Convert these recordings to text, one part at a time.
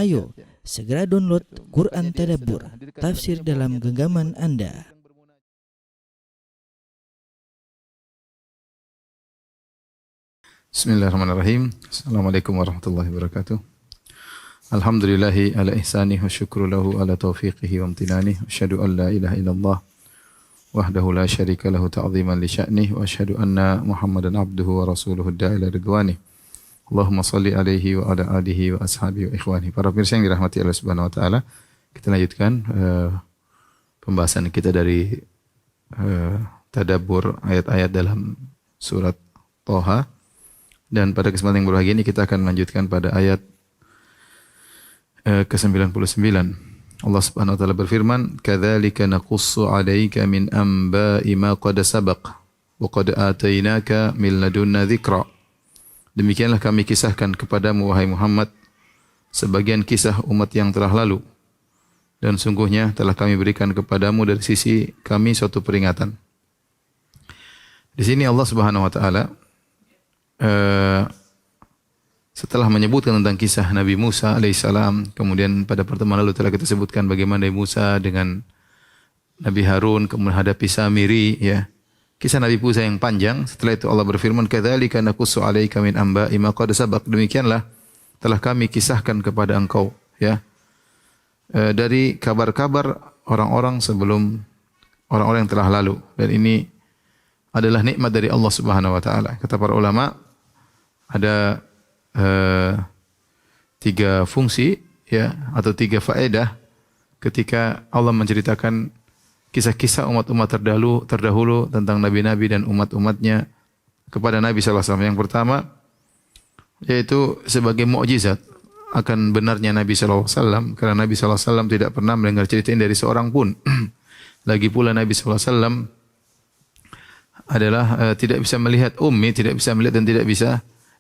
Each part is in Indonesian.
Ayo, segera download Quran Tadabbur, tafsir dalam genggaman Anda. Bismillahirrahmanirrahim. Assalamualaikum warahmatullahi wabarakatuh. Alhamdulillahi ala ihsanih wa syukru lahu ala taufiqihi wa amtinanih. Wa asyhadu an la ilaha illallah wahdahu la syarika lahu ta'ziman li sya'nih. Wa asyhadu anna Muhammadan abduhu wa rasuluhu da'ila ridwanih. Allahumma salli alaihi wa ala alihi wa ashabihi wa ikhwani. Para pemirsa yang dirahmati Allah Subhanahu wa taala, kita lanjutkan pembahasan kita dari tadabbur ayat-ayat dalam surat Thaha. Dan pada kesempatan yang berbahagia ini kita akan melanjutkan pada ayat ke-99. Allah Subhanahu wa taala berfirman, "Kadzalika naqussu 'alaika min anba'i ma qad sabaq wa qad atainaka min ladunna dzikra." Demikianlah kami kisahkan kepadamu wahai Muhammad sebagian kisah umat yang telah lalu, dan sungguhnya telah kami berikan kepadamu dari sisi kami suatu peringatan. Di sini Allah Subhanahu wa taala setelah menyebutkan tentang kisah Nabi Musa alaihissalam, kemudian pada pertemuan lalu telah kita sebutkan bagaimana Nabi Musa dengan Nabi Harun kemudian hadapi Samiri, ya. Kisah Nabi Musa yang panjang. Setelah itu Allah berfirman, "Kadzalika naqussu 'alaika min anba'i ma qad sabaq." Demikianlah telah kami kisahkan kepada engkau, ya, dari kabar-kabar orang-orang sebelum orang-orang yang telah lalu, dan ini adalah nikmat dari Allah Subhanahu wa taala. Kata para ulama, ada 3 fungsi, ya, atau 3 faedah ketika Allah menceritakan kisah-kisah umat-umat terdahulu tentang nabi-nabi dan umat-umatnya kepada Nabi sallallahu alaihi wasallam. Yang pertama yaitu sebagai mukjizat akan benarnya Nabi sallallahu alaihi wasallam, karena Nabi sallallahu alaihi wasallam tidak pernah mendengar cerita ini dari seorang pun. Lagi pula Nabi sallallahu alaihi wasallam adalah tidak bisa melihat ummi, tidak bisa melihat dan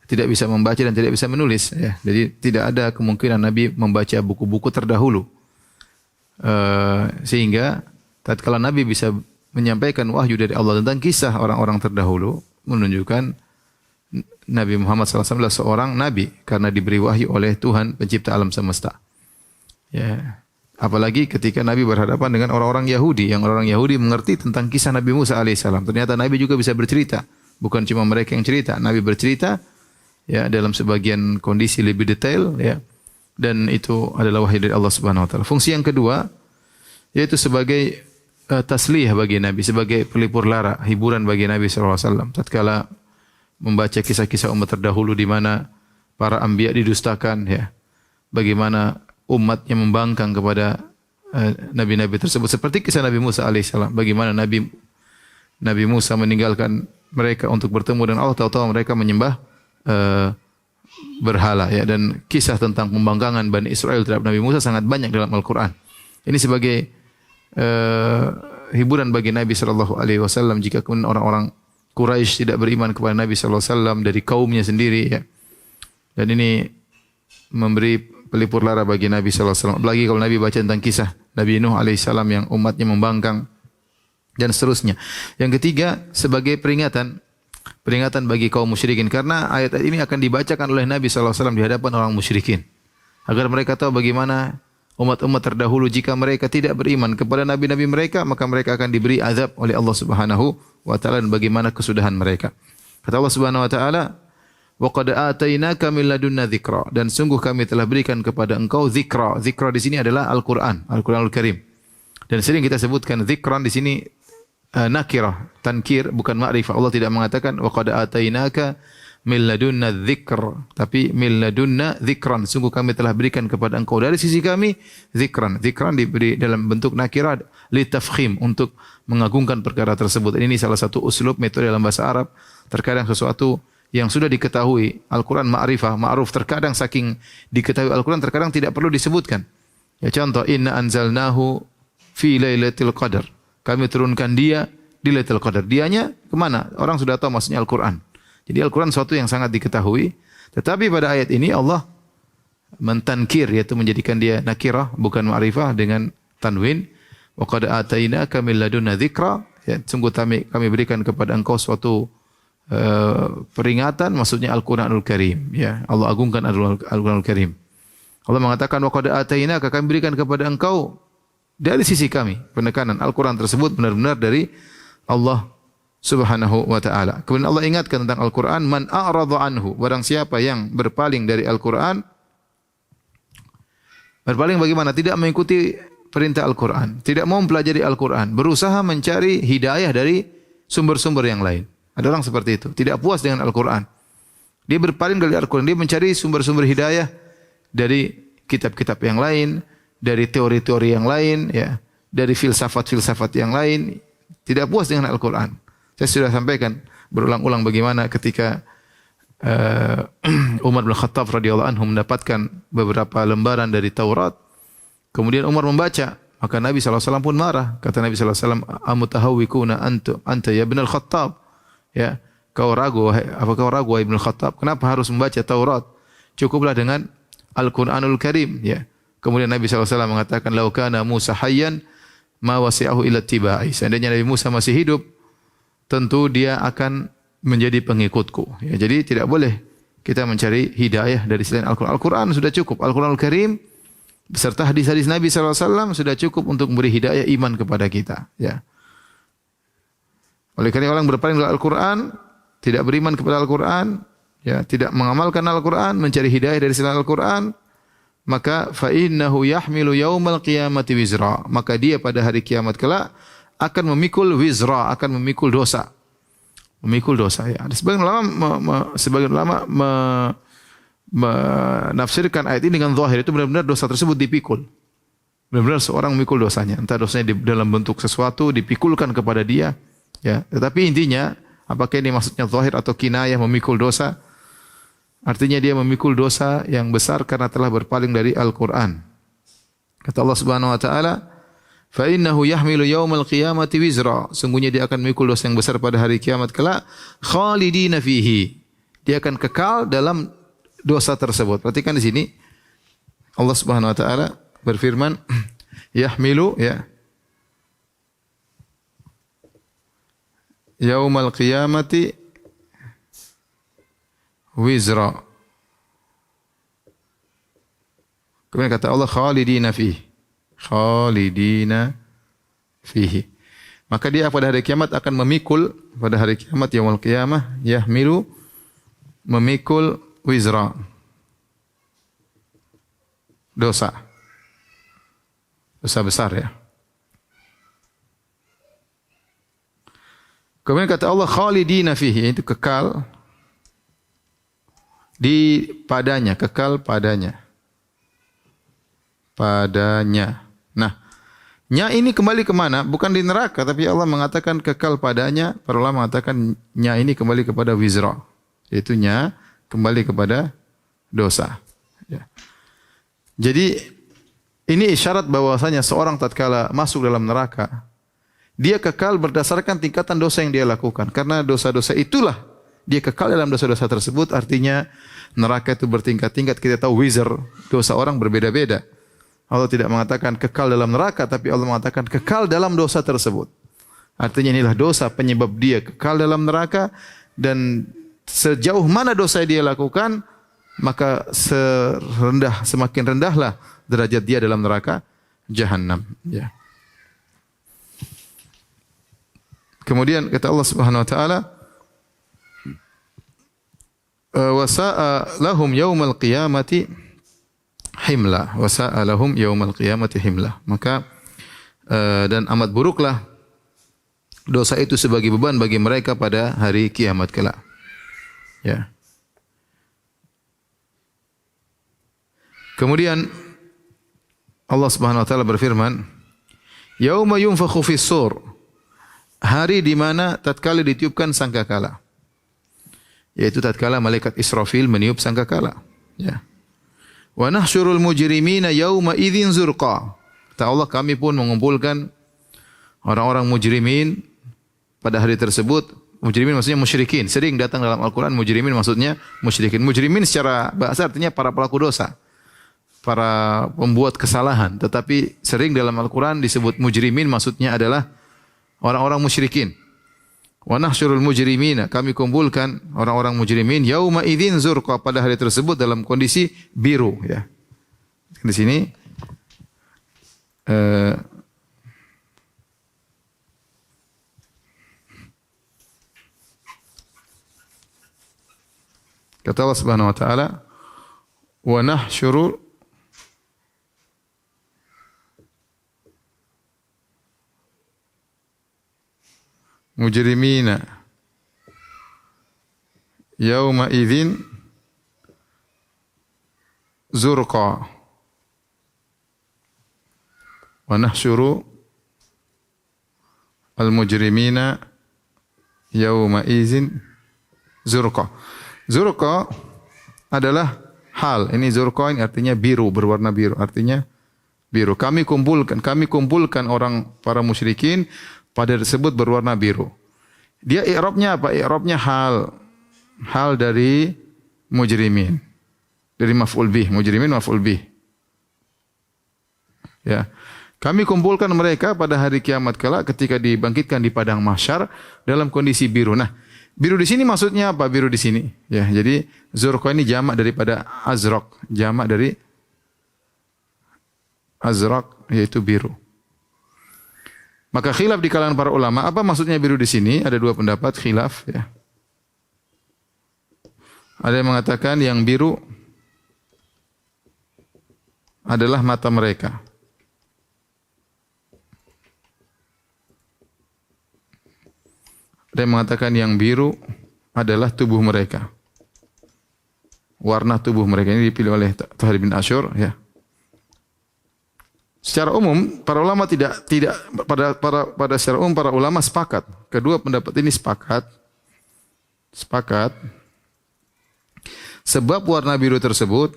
tidak bisa membaca dan tidak bisa menulis, ya. Jadi tidak ada kemungkinan Nabi membaca buku-buku terdahulu. Sehingga tatkala Nabi bisa menyampaikan wahyu dari Allah tentang kisah orang-orang terdahulu, menunjukkan Nabi Muhammad SAW adalah seorang nabi karena diberi wahyu oleh Tuhan pencipta alam semesta. Ya. Apalagi ketika Nabi berhadapan dengan orang-orang Yahudi, yang orang-orang Yahudi mengerti tentang kisah Nabi Musa alaihissalam. Ternyata Nabi juga bisa bercerita, bukan cuma mereka yang cerita. Nabi bercerita, ya, dalam sebagian kondisi lebih detail, ya, dan itu adalah wahyu dari Allah Subhanahu wa taala. Fungsi yang kedua yaitu sebagai tasliyah bagi Nabi, sebagai pelipur lara, hiburan bagi Nabi sallallahu alaihi wasallam tatkala membaca kisah-kisah umat terdahulu di mana para anbiya didustakan, ya. Bagaimana umatnya membangkang kepada nabi-nabi tersebut, seperti kisah Nabi Musa alaihissalam, bagaimana Nabi Musa meninggalkan mereka untuk bertemu dengan Allah, tahu-tahu mereka menyembah berhala, ya. Dan kisah tentang pembangkangan Bani Israel terhadap Nabi Musa sangat banyak dalam Al-Quran. Ini sebagai hiburan bagi Nabi sallallahu alaihi wasallam jika kemudian orang-orang Quraisy tidak beriman kepada Nabi sallallahu alaihi wasallam dari kaumnya sendiri, ya. Dan ini memberi pelipur lara bagi Nabi sallallahu alaihi wasallam. Apalagi kalau Nabi baca tentang kisah Nabi Nuh alaihissalam yang umatnya membangkang dan seterusnya. Yang ketiga sebagai peringatan bagi kaum musyrikin, karena ayat ini akan dibacakan oleh Nabi sallallahu alaihi wasallam di hadapan orang musyrikin agar mereka tahu bagaimana umat-umat terdahulu jika mereka tidak beriman kepada nabi-nabi mereka, maka mereka akan diberi azab oleh Allah Subhanahu wa taala, dan bagaimana kesudahan mereka. Kata Allah Subhanahu wa taala, "Wa qad atainaka min ladunna dzikra." Dan sungguh kami telah berikan kepada engkau dzikra. Dzikra di sini adalah Al-Qur'an, Al-Qur'anul Karim. Dan sering kita sebutkan dzikran di sini nakirah, tankir, bukan ma'rifah. Allah tidak mengatakan wa qad atainaka min ladunna dzikr, tapi min ladunna dzikran. Sungguh kami telah berikan kepada engkau dari sisi kami dzikran. Dzikran diberi dalam bentuk nakirah li tafkhim, untuk mengagungkan perkara tersebut. Ini salah satu uslub metode dalam bahasa Arab. Terkadang sesuatu yang sudah diketahui Al-Quran ma'rifah, ma'ruf, terkadang saking diketahui Al-Quran terkadang tidak perlu disebutkan. Ya, contoh, inna anzalnahu fi lailatul qadar. Kami turunkan dia di Lailatul Qadar. Dianya kemana? Orang sudah tahu maksudnya Al-Quran. Jadi Al-Quran sesuatu yang sangat diketahui. Tetapi pada ayat ini Allah mentankir, yaitu menjadikan dia nakirah, bukan ma'rifah, dengan tanwin. Wa qad atainaka min ladunna dzikra. Ya, sungguh kami berikan kepada engkau suatu peringatan, maksudnya Al-Quranul Karim. Ya, Allah agungkan Al-Quranul Karim. Allah mengatakan wa qad atainaka, kami berikan kepada engkau dari sisi kami. Penekanan Al-Quran tersebut benar-benar dari Allah Subhanahu wa ta'ala. Kemudian Allah ingatkan tentang Al-Quran, man a'radha anhu, barang siapa yang berpaling dari Al-Quran. Berpaling bagaimana? Tidak mengikuti perintah Al-Quran, tidak mau mempelajari Al-Quran, berusaha mencari hidayah dari sumber-sumber yang lain. Ada orang seperti itu, tidak puas dengan Al-Quran. Dia berpaling dari Al-Quran, dia mencari sumber-sumber hidayah dari kitab-kitab yang lain, dari teori-teori yang lain, ya, dari filsafat-filsafat yang lain, tidak puas dengan Al-Quran. Saya sudah sampaikan berulang-ulang bagaimana ketika Umar bin Khattab radhiyallahu anhu mendapatkan beberapa lembaran dari Taurat, kemudian Umar membaca, maka Nabi SAW pun marah. Kata Nabi SAW, amutahawwikuna anta ya ibn al-Khattab, ya, kau ragu, wahai ibn al-Khattab, kenapa harus membaca Taurat? Cukuplah dengan Al-Quranul Karim, ya. Kemudian Nabi SAW mengatakan, lau kana Musa hayyan ma wasi'ahu illa tiba'i. Seandainya Nabi Musa masih hidup, tentu dia akan menjadi pengikutku. Ya, jadi tidak boleh kita mencari hidayah dari selain Al-Quran. Al-Quran sudah cukup. Al-Quranul Karim beserta hadis-hadis Nabi SAW sudah cukup untuk memberi hidayah iman kepada kita. Ya. Oleh karena orang berpaling dari Al-Quran, tidak beriman kepada Al-Quran, ya, tidak mengamalkan Al-Quran, mencari hidayah dari selain Al-Quran, maka fa innahu yahmilu yaumal qiyamati wizra, maka dia pada hari kiamat kelak akan memikul wizra, akan memikul dosa. Memikul dosa, ya. Ada sebagian ulama menafsirkan ayat ini dengan zahir, itu benar-benar dosa tersebut dipikul. Benar-benar seorang memikul dosanya, entah dosanya dalam bentuk sesuatu dipikulkan kepada dia, ya. Tetapi intinya, apakah ini maksudnya zahir atau kinayah memikul dosa? Artinya dia memikul dosa yang besar karena telah berpaling dari Al-Quran. Kata Allah Subhanahu wa taala, fa innahu yahmilu yaumal qiyamati wizra, sungguhnya dia akan memikul dosa yang besar pada hari kiamat kelak, khalidina fihi, dia akan kekal dalam dosa tersebut. Perhatikan di sini Allah Subhanahu wa taala berfirman yahmilu, ya, yaumal qiyamati wizra. Kemudian kata Allah khalidina fihi. Khalidina fihi. Maka dia pada hari kiamat akan memikul, pada hari kiamat yaumul qiyamah, yahmilu, memikul wizra, dosa. Dosa besar, ya. Kemudian kata Allah khalidina fihi, itu kekal di padanya, kekal padanya. Padanya. Nah, nya ini kembali ke mana? Bukan di neraka, tapi Allah mengatakan kekal padanya. Para ulama mengatakan nya ini kembali kepada wizra, yaitu nya kembali kepada dosa. Ya. Jadi ini isyarat bahwasanya seorang tatkala masuk dalam neraka, dia kekal berdasarkan tingkatan dosa yang dia lakukan. Karena dosa-dosa itulah dia kekal dalam dosa-dosa tersebut. Artinya neraka itu bertingkat-tingkat. Kita tahu wizard, dosa orang berbeda-beda. Allah tidak mengatakan kekal dalam neraka, tapi Allah mengatakan kekal dalam dosa tersebut. Artinya inilah dosa penyebab dia kekal dalam neraka, dan sejauh mana dosa yang dia lakukan, maka semakin rendahlah derajat dia dalam neraka Jahannam. Ya. Kemudian kata Allah Subhanahu wa taala, wa sa'a lahum yaumal qiyamati himla, wa sa'a lahum yaumal qiyamati himla. Maka dan amat buruklah dosa itu sebagai beban bagi mereka pada hari kiamat kelak. Ya. Kemudian Allah Subhanahu wa taala berfirman, yauma yunfakhu fis-sur, hari di mana tatkala ditiupkan sangkakala, yaitu tatkala malaikat Israfil meniup sangkakala. Ya. Wa nahsyurul mujrimina yauma idzin zurqa. Kata Allah, kami pun mengumpulkan orang-orang mujrimin pada hari tersebut. Mujrimin maksudnya musyrikin. Sering datang dalam Al-Quran mujrimin maksudnya musyrikin. Mujrimin secara bahasa artinya para pelaku dosa, para pembuat kesalahan. Tetapi sering dalam Al-Quran disebut mujrimin maksudnya adalah orang-orang musyrikin. Wa nahsyurul mujrimina, kami kumpulkan orang-orang mujrimin yauma idzin zurqa, pada hari tersebut dalam kondisi biru, ya. Di sini kata Allah Subhanahu wa taala, "Wa nahsyuru mujrimina yauma idzin zurqa." Wa nahsyuru al-mujrimina yauma idzin zurqa. Zurqa adalah hal. Ini zurqa ini artinya biru, berwarna biru. Artinya biru. Kami kumpulkan orang para musyrikin pada tersebut berwarna biru. Dia i'rabnya apa? I'rabnya hal. Hal dari mujrimin. Dari maf'ul bih, mujrimin maf'ul bih. Ya. Kami kumpulkan mereka pada hari kiamat kelak ketika dibangkitkan di padang mahsyar dalam kondisi biru. Nah, biru di sini maksudnya apa? Biru di sini, ya. Jadi zurqa ini jamak daripada azraq, jamak dari azraq yaitu biru. Maka khilaf di kalangan para ulama, apa maksudnya biru di sini? Ada dua pendapat khilaf, ya. Ada yang mengatakan yang biru adalah mata mereka. Ada yang mengatakan yang biru adalah tubuh mereka. Warna tubuh mereka ini dipilih oleh Tahir bin Asyur, ya. Secara umum para ulama tidak pada secara umum para ulama sepakat. Kedua pendapat ini sepakat. Sebab warna biru tersebut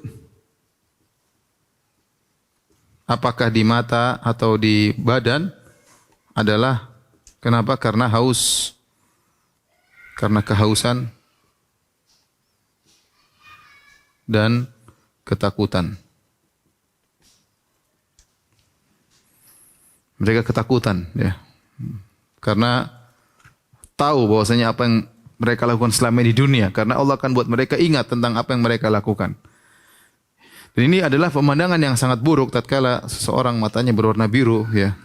apakah di mata atau di badan adalah kenapa? Karena haus. Karena kehausan dan ketakutan. Mereka ketakutan, ya. Karena tahu bahwasanya apa yang mereka lakukan selama ini di dunia. Karena Allah akan buat mereka ingat tentang apa yang mereka lakukan. Dan ini adalah pemandangan yang sangat buruk tatkala seseorang matanya berwarna biru, ya.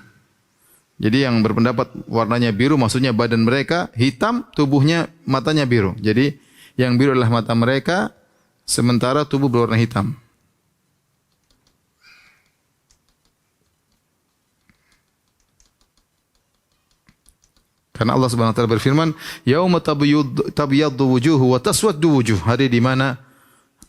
Jadi yang berpendapat warnanya biru maksudnya badan mereka hitam, tubuhnya matanya biru. Jadi yang biru adalah mata mereka, sementara tubuh berwarna hitam. Karena Allah Subhanahu wa taala berfirman, "Yauma tabyaddu wujuhu wa taswaddu wujuh." Hari di mana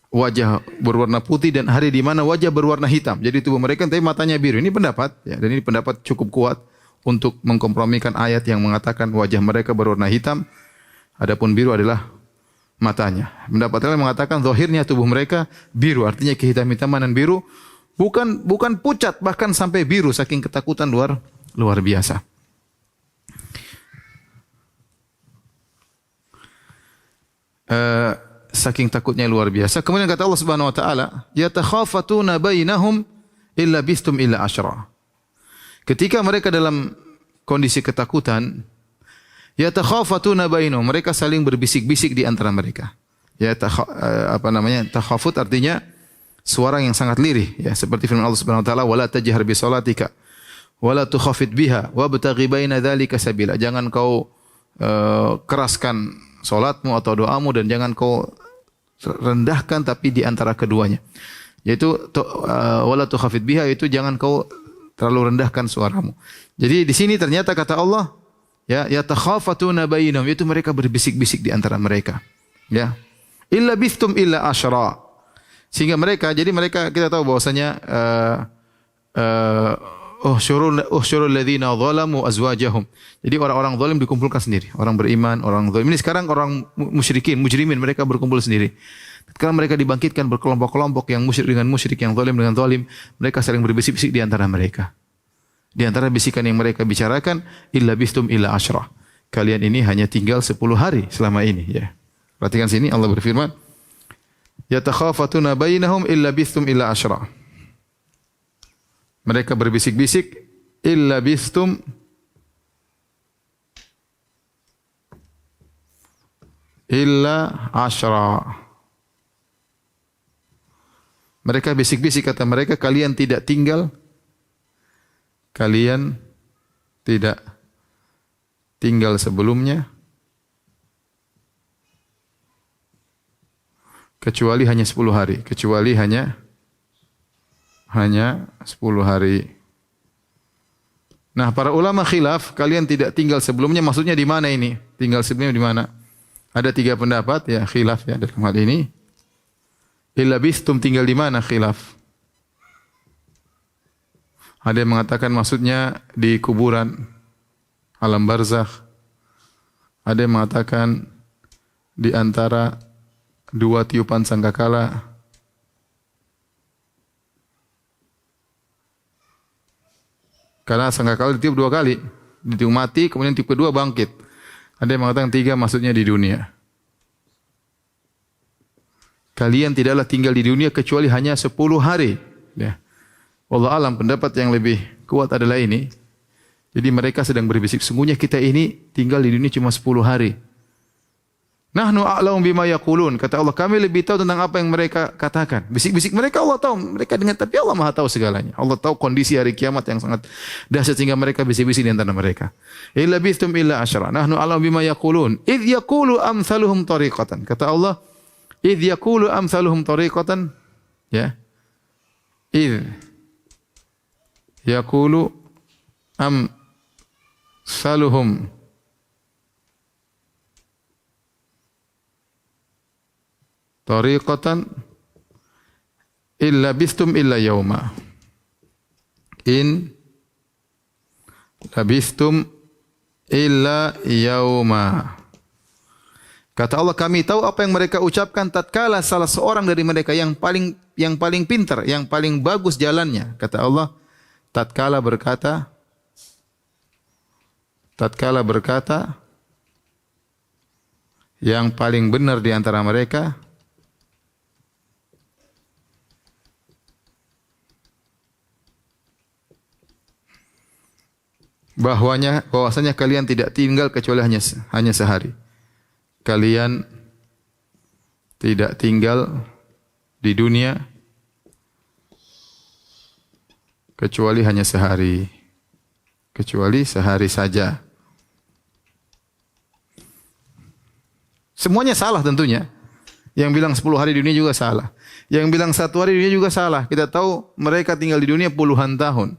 wajah berwarna putih dan hari di mana wajah berwarna hitam. Jadi tubuh mereka tapi matanya biru. Ini pendapat, ya, dan ini pendapat cukup kuat untuk mengkompromikan ayat yang mengatakan wajah mereka berwarna hitam, adapun biru adalah matanya. Pendapat lain mengatakan zahirnya tubuh mereka biru, artinya kehitam-hitaman dan biru, bukan pucat, bahkan sampai biru saking ketakutan luar biasa. Saking takutnya luar biasa. Kemudian kata Allah Subhanahu wa taala, "Yatakhafatuna bainahum illa bistum illa asyra." Ketika mereka dalam kondisi ketakutan, yatakhafatuna bainahum, mereka saling berbisik-bisik di antara mereka. Takhafut artinya suara yang sangat lirih, ya, seperti firman Allah Subhanahu wa taala, "Wala tajhar bi salatika wala tukhafit biha wabtaghi baina dzalika sabila." Jangan kau keraskan salatmu atau doamu dan jangan kau rendahkan tapi di antara keduanya. Yaitu wala tukhafit biha, itu jangan kau terlalu rendahkan suaramu. Jadi di sini ternyata kata Allah, ya, yatakhafatuna bainahum, itu mereka berbisik-bisik di antara mereka. Ya. Illa bistum illa asyra. Sehingga mereka kita tahu bahwasanya usyurul ladzina zalamu azwajahum. Jadi orang-orang zalim dikumpulkan sendiri. Orang beriman, orang zalim. Ini sekarang orang musyrikin, mujrimin, mereka berkumpul sendiri. Ketika mereka dibangkitkan berkelompok-kelompok, yang musyrik dengan musyrik, yang zalim dengan zalim, mereka saling berbisik-bisik di antara mereka. Di antara bisikan yang mereka bicarakan, illa bistum illa asyra. Kalian ini hanya tinggal 10 hari selama ini, ya. Perhatikan sini Allah berfirman, yatakhafatuna bainahum illa bistum illa asyra. Mereka berbisik-bisik illa bistum illa asyra. Mereka bisik-bisik kata mereka, kalian tidak tinggal sebelumnya kecuali hanya 10 hari, kecuali hanya 10 hari. Nah, para ulama khilaf, kalian tidak tinggal sebelumnya maksudnya di mana ini? Tinggal sebelumnya di mana? Ada 3 pendapat ya, khilaf ya dalam hal ini. Illa bistum, tinggal di mana? Khilaf. Ada yang mengatakan maksudnya di kuburan, alam barzakh. Ada yang mengatakan di antara 2 tiupan sangkakala. Karena sangkakala ditiup 2 kali, ditiup mati, kemudian tiup kedua bangkit. Ada yang mengatakan 3 maksudnya di dunia. Kalian tidaklah tinggal di dunia kecuali hanya 10 hari. Ya. Wallahu alam, pendapat yang lebih kuat adalah ini. Jadi mereka sedang berbisik, sungguhnya kita ini tinggal di dunia cuma 10 hari. Nahnu a'lamu bima yaqulun, kata Allah, kami lebih tahu tentang apa yang mereka katakan. Bisik-bisik mereka Allah tahu, mereka dengar, tapi Allah Maha tahu segalanya. Allah tahu kondisi hari kiamat yang sangat dahsyat sehingga mereka bisik-bisik di antara mereka. Illa bistum illa asyra. Nahnu a'lamu bima yaqulun. Idh yaqulu amsaluhum tariqatan. Kata Allah, idh yaqulu amsaluhum tariqatan, ya. Idh yaqulu amsaluhum tariqatan illa bistum illa yauma. In labistum illa yauma. Kata Allah, kami tahu apa yang mereka ucapkan tatkala salah seorang dari mereka yang paling pintar, yang paling bagus jalannya. Kata Allah, tatkala berkata yang paling benar di antara mereka, bahwasanya kalian tidak tinggal kecuali hanya sehari. Kalian tidak tinggal di dunia kecuali hanya sehari. Kecuali sehari saja. Semuanya salah tentunya. Yang bilang 10 hari di dunia juga salah. Yang bilang 1 hari di dunia juga salah. Kita tahu mereka tinggal di dunia puluhan tahun.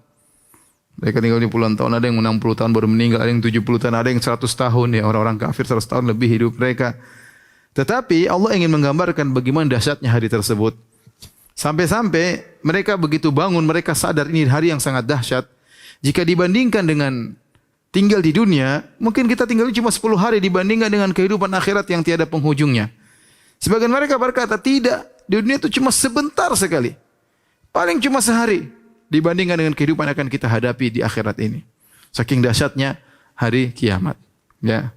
Mereka tinggal di puluhan tahun, ada yang 60 tahun baru meninggal, ada yang 70 tahun, ada yang 100 tahun, ya orang-orang kafir 100 tahun lebih hidup mereka. Tetapi Allah ingin menggambarkan bagaimana dahsyatnya hari tersebut. Sampai-sampai mereka begitu bangun, mereka sadar ini hari yang sangat dahsyat. Jika dibandingkan dengan tinggal di dunia, mungkin kita tinggal cuma 10 hari dibandingkan dengan kehidupan akhirat yang tiada penghujungnya. Sebagian mereka berkata, tidak, di dunia itu cuma sebentar sekali. Paling cuma sehari. Dibandingkan dengan kehidupan yang akan kita hadapi di akhirat ini. Saking dahsyatnya hari kiamat. Ya.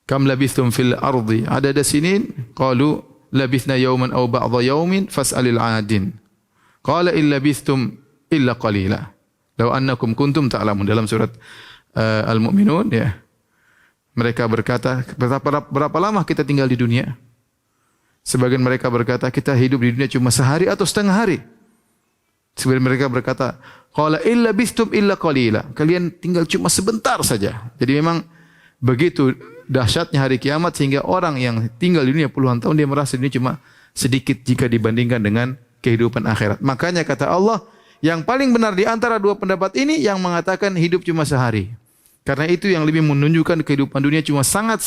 Kam labithum fil ardi adada sinin? Qalu labithna yawman aw ba'dha yawmin fas'alil 'adin. Qala illa labithtum illa qalila. Law annakum kuntum ta'lamun. Dalam surat Al-Mu'minun, ya. Mereka berkata, berapa lama kita tinggal di dunia? Sebagian mereka berkata, kita hidup di dunia cuma sehari atau setengah hari. Sebagian mereka berkata, qala illa bistum illa qalila. Kalian tinggal cuma sebentar saja. Jadi memang begitu dahsyatnya hari kiamat sehingga orang yang tinggal di dunia puluhan tahun dia merasa ini cuma sedikit jika dibandingkan dengan kehidupan akhirat. Makanya kata Allah, yang paling benar di antara 2 pendapat ini yang mengatakan hidup cuma sehari. Karena itu yang lebih menunjukkan kehidupan dunia cuma sangat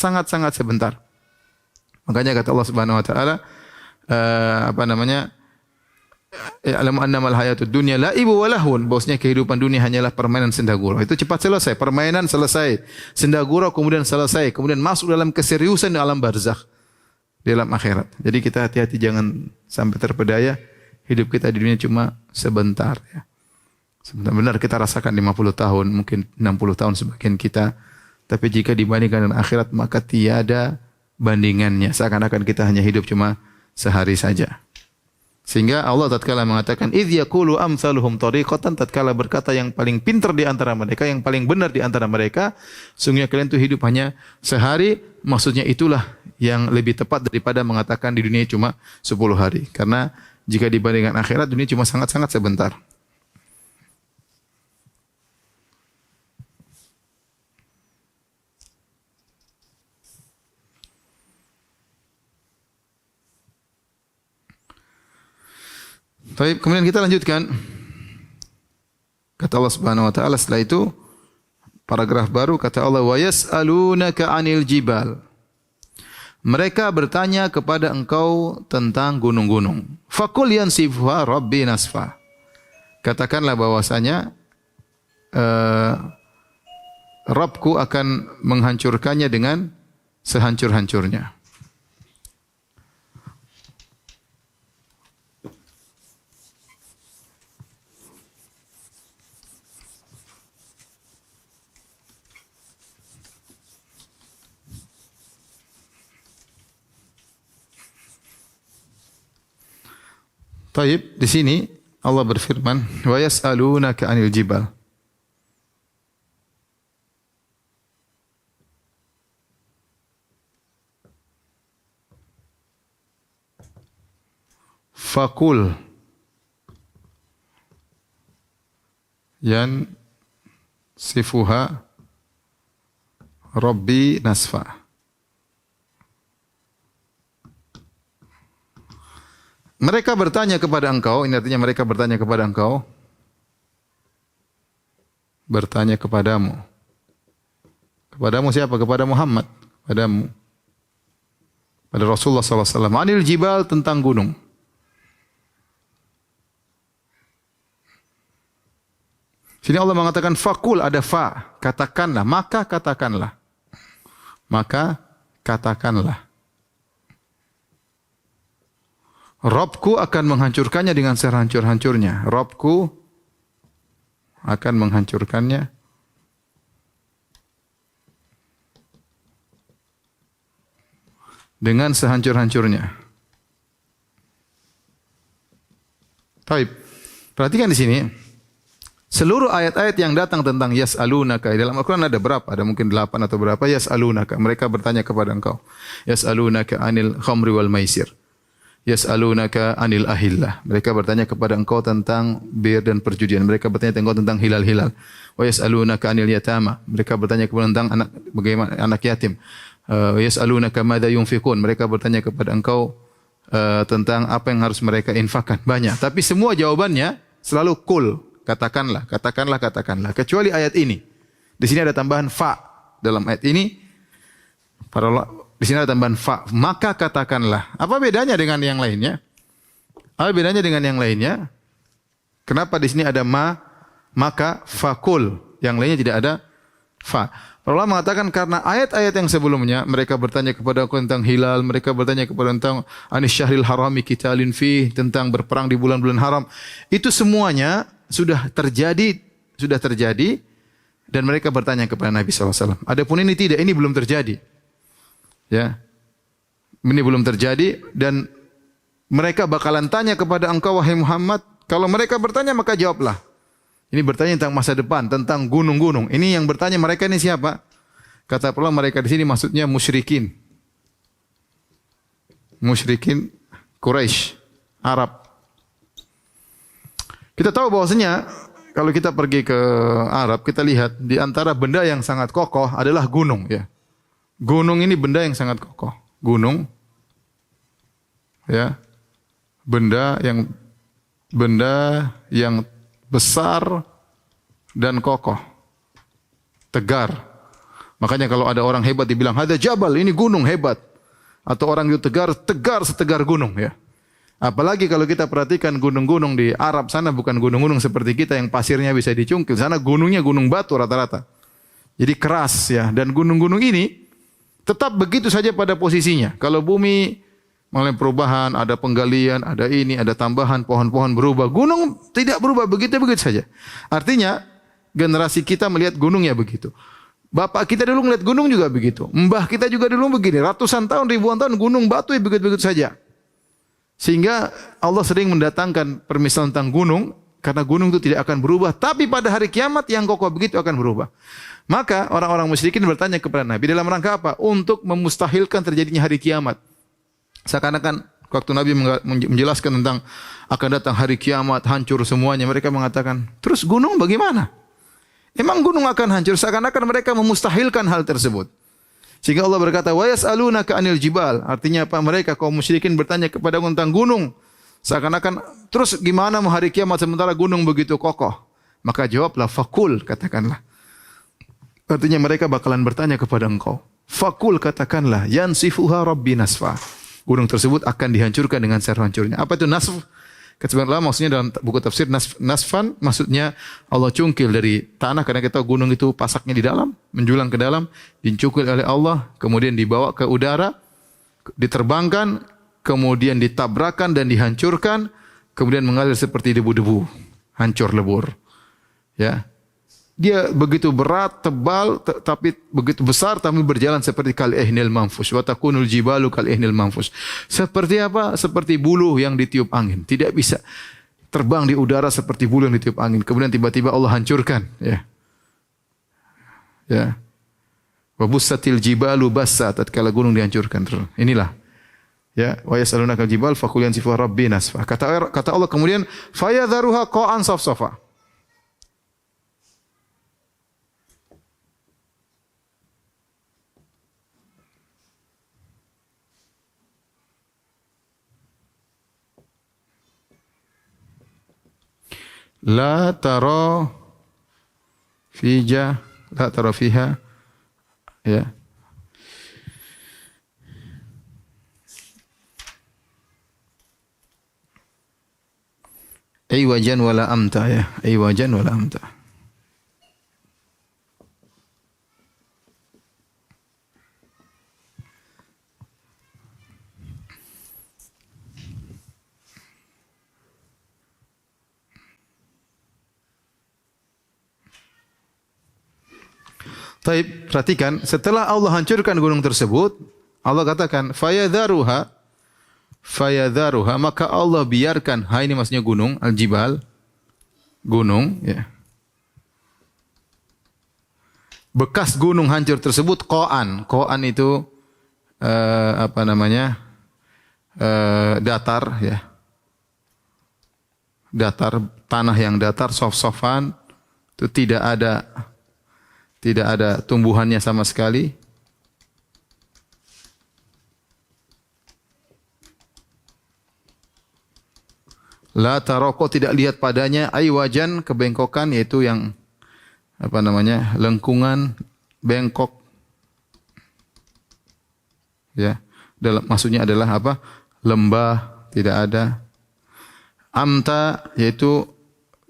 sebentar. Makanya kata Allah Subhanahu wa taala alam annamal hayatud dunya laibu wa lahun, bahwasanya kehidupan dunia hanyalah permainan senda gurau. Itu cepat selesai, permainan selesai, senda gurau kemudian selesai, kemudian masuk dalam keseriusan di alam barzakh, di alam akhirat. Jadi kita hati-hati jangan sampai terpedaya hidup kita di dunia cuma sebentar, ya. Sebentar, benar kita rasakan 50 tahun, mungkin 60 tahun sebagian kita, tapi jika dibandingkan dengan akhirat maka tiada bandingannya. Seakan-akan kita hanya hidup cuma sehari saja. Sehingga Allah tatkala mengatakan idz yaqulu amsaluhum tariqatan, tatkala berkata yang paling pintar di antara mereka, yang paling benar di antara mereka, sungguhnya kalian itu hidup hanya sehari, maksudnya itulah yang lebih tepat daripada mengatakan di dunia cuma 10 hari. Karena jika dibandingkan akhirat, dunia cuma sangat-sangat sebentar. Baik, kemudian kita lanjutkan. Kata Allah Subhanahu wa taala setelah itu paragraf baru, kata Allah wa yas'alunaka 'anil jibal. Mereka bertanya kepada engkau tentang gunung-gunung. Faqul yansifuha rabbi nasfa. Katakanlah bahwasanya Rabbku akan menghancurkannya dengan sehancur-hancurnya. Taib, di sini Allah berfirman, "Wa yas'alunaka 'anil jibal." Fakul yan sifuha Rabbi nasfa. Mereka bertanya kepada engkau, ini artinya mereka bertanya kepada engkau, bertanya kepadamu. Kepadamu siapa? Kepada Muhammad, kepadamu. Pada Rasulullah SAW. Anil jibal, tentang gunung. Sini Allah mengatakan fakul, ada fa, katakanlah, maka katakanlah. Maka katakanlah. Rabbku akan menghancurkannya dengan sehancur-hancurnya. Rabbku akan menghancurkannya dengan sehancur-hancurnya. Taib. Perhatikan di sini. Seluruh ayat-ayat yang datang tentang yas'alunaka, dalam Al-Quran ada berapa? Ada mungkin 8 atau berapa. Yas'alunaka. Mereka bertanya kepada engkau. Yas'alunaka anil khamri wal maisir. Yas'alunaka anil ahillah. Mereka bertanya kepada engkau tentang bir dan perjudian. Mereka bertanya kepada engkau tentang hilal-hilal. Wa yas'alunaka anil yatama. Mereka bertanya kepada tentang anak, bagaimana anak yatim. Yas'alunaka madza yunfiqun. Mereka bertanya kepada engkau tentang apa yang harus mereka infakkan. Banyak. Tapi semua jawabannya selalu kul. Katakanlah, katakanlah, katakanlah. Kecuali ayat ini. Di sini ada tambahan fa. Dalam ayat ini di sini ada tambahan fa. Maka katakanlah. Apa bedanya dengan yang lainnya? Apa bedanya dengan yang lainnya? Kenapa di sini ada ma, maka fakul. Yang lainnya tidak ada fa. Para ulama mengatakan karena ayat-ayat yang sebelumnya mereka bertanya kepada aku tentang hilal, mereka bertanya kepada tentang anis syahril harami qitalin fi, tentang berperang di bulan-bulan haram. Itu semuanya sudah terjadi dan mereka bertanya kepada Nabi SAW. Adapun ini tidak, ini belum terjadi. Ya. Ini belum terjadi dan mereka bakalan tanya kepada engkau wahai Muhammad. Kalau mereka bertanya maka jawablah. Ini bertanya tentang masa depan, tentang gunung-gunung. Ini yang bertanya mereka ini siapa? Kata Allah mereka di sini maksudnya musyrikin. Musyrikin Quraisy, Arab. Kita tahu bahwasanya kalau kita pergi ke Arab, kita lihat di antara benda yang sangat kokoh adalah gunung, ya. Gunung ini benda yang sangat kokoh. Gunung, ya, benda yang besar dan kokoh, tegar. Makanya kalau ada orang hebat dibilang ada jabal, ini gunung hebat. Atau orang itu tegar setegar gunung, ya. Apalagi kalau kita perhatikan gunung-gunung di Arab sana bukan gunung-gunung seperti kita yang pasirnya bisa dicungkil. Sana gunungnya gunung batu rata-rata. Jadi keras, ya. Dan gunung-gunung ini tetap begitu saja pada posisinya. Kalau bumi mengalami perubahan, ada penggalian, ada ini, ada tambahan, pohon-pohon berubah. Gunung tidak berubah, begitu-begitu saja. Artinya, generasi kita melihat gunungnya begitu. Bapak kita dulu melihat gunung juga begitu. Mbah kita juga dulu begini. Ratusan tahun, ribuan tahun gunung batu begitu-begitu saja. Sehingga Allah sering mendatangkan permisalan tentang gunung, karena gunung itu tidak akan berubah. Tapi pada hari kiamat yang kokoh begitu akan berubah. Maka orang-orang musyrikin bertanya kepada Nabi dalam rangka apa? Untuk memustahilkan terjadinya hari kiamat. Seakan-akan waktu Nabi menjelaskan tentang akan datang hari kiamat, hancur semuanya, mereka mengatakan, terus gunung bagaimana? Emang gunung akan hancur? Seakan-akan mereka memustahilkan hal tersebut. Sehingga Allah berkata, wa yas'alunaka 'anil jibal. Artinya apa? Mereka kaum musyrikin bertanya kepada tentang gunung. Seakan-akan terus gimana mau hari kiamat sementara gunung begitu kokoh? Maka jawablah fakul, katakanlah. Artinya mereka bakalan bertanya kepada engkau. Fakul, katakanlah, yansifuha rabbi nasfa. Gunung tersebut akan dihancurkan dengan sehancurnya. Apa itu nasf? Kata ulama maksudnya dalam buku tafsir nasfan maksudnya Allah cungkil dari tanah, karena kita tahu gunung itu pasaknya di dalam, menjulang ke dalam, dicungkil oleh Allah, kemudian dibawa ke udara, diterbangkan, kemudian ditabrakan dan dihancurkan, kemudian mengalir seperti debu-debu, hancur lebur. Ya. Dia begitu berat, tebal, tapi begitu besar, tapi berjalan seperti kal ihnil manfus. Wa takunul jibalu kal ihnil manfus. Seperti apa? Seperti buluh yang ditiup angin. Tidak bisa terbang di udara seperti buluh yang ditiup angin. Kemudian tiba-tiba Allah hancurkan. Ya. Ya. Wa bussatil jibalu bassa, tatkala gunung dihancurkan. Inilah. Ya, wa yas'alunaka al-jibal faqul yansifuha rabbi nasfa. Kata Allah kemudian fayadharuha qa'an safsafa. La tara fiha ya. Aywajan wala amta ya. Aywajan wala amta. Taib, perhatikan, setelah Allah hancurkan gunung tersebut, Allah katakan fayadharuha, maka Allah biarkan, ini maksudnya gunung, al-jibal, gunung, ya. Bekas gunung hancur tersebut qa'an itu datar, ya. Datar, tanah yang datar, sof-sofan, itu tidak ada tumbuhannya sama sekali. La taroko, tidak lihat padanya, aywajan, kebengkokan, yaitu yang lengkungan, bengkok. Ya, maksudnya adalah apa? Lembah, tidak ada. Amta, yaitu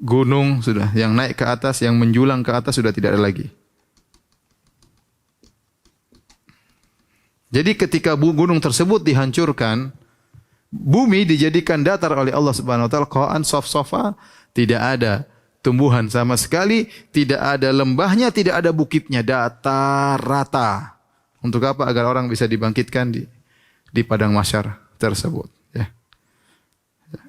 gunung sudah, yang naik ke atas, yang menjulang ke atas sudah tidak ada lagi. Jadi ketika gunung tersebut dihancurkan, bumi dijadikan datar oleh Allah Subhanahu wa taala, qa'an saf-safa, tidak ada tumbuhan sama sekali, tidak ada lembahnya, tidak ada bukitnya, datar rata. Untuk apa? Agar orang bisa dibangkitkan di padang mahsyar tersebut, ya.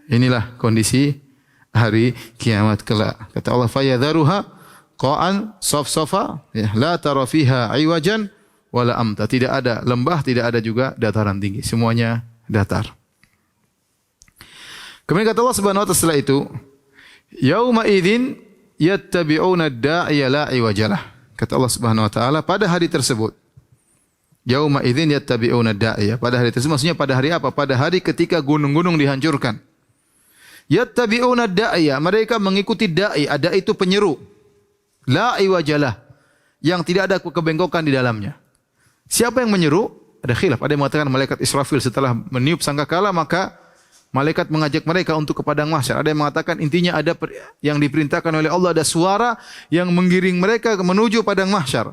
Inilah kondisi hari kiamat kelak. Kata Allah, fayadharuha qa'an saf-safa, ya, la tara fiha aywajan wala amta, tidak ada lembah, tidak ada juga dataran tinggi, semuanya datar. Kemudian kata Allah Subhanahu wa taala setelah itu, yauma idzin yattabi'una ad-da'iya la iwajalah. Kata Allah Subhanahu wa taala, pada hari tersebut, yauma idzin yattabi'una ad-da'iya, pada hari tersebut maksudnya pada hari apa? Pada hari ketika gunung-gunung dihancurkan. Yattabi'una ad-da'iya, mereka mengikuti da'i, ada itu penyeru. La iwajalah, yang tidak ada kebengkokan di dalamnya. Siapa yang menyeru? Ada khilaf. Ada yang mengatakan malaikat Israfil setelah meniup sangkakala maka malaikat mengajak mereka untuk ke padang mahsyar. Ada yang mengatakan intinya ada yang diperintahkan oleh Allah, ada suara yang menggiring mereka menuju padang mahsyar.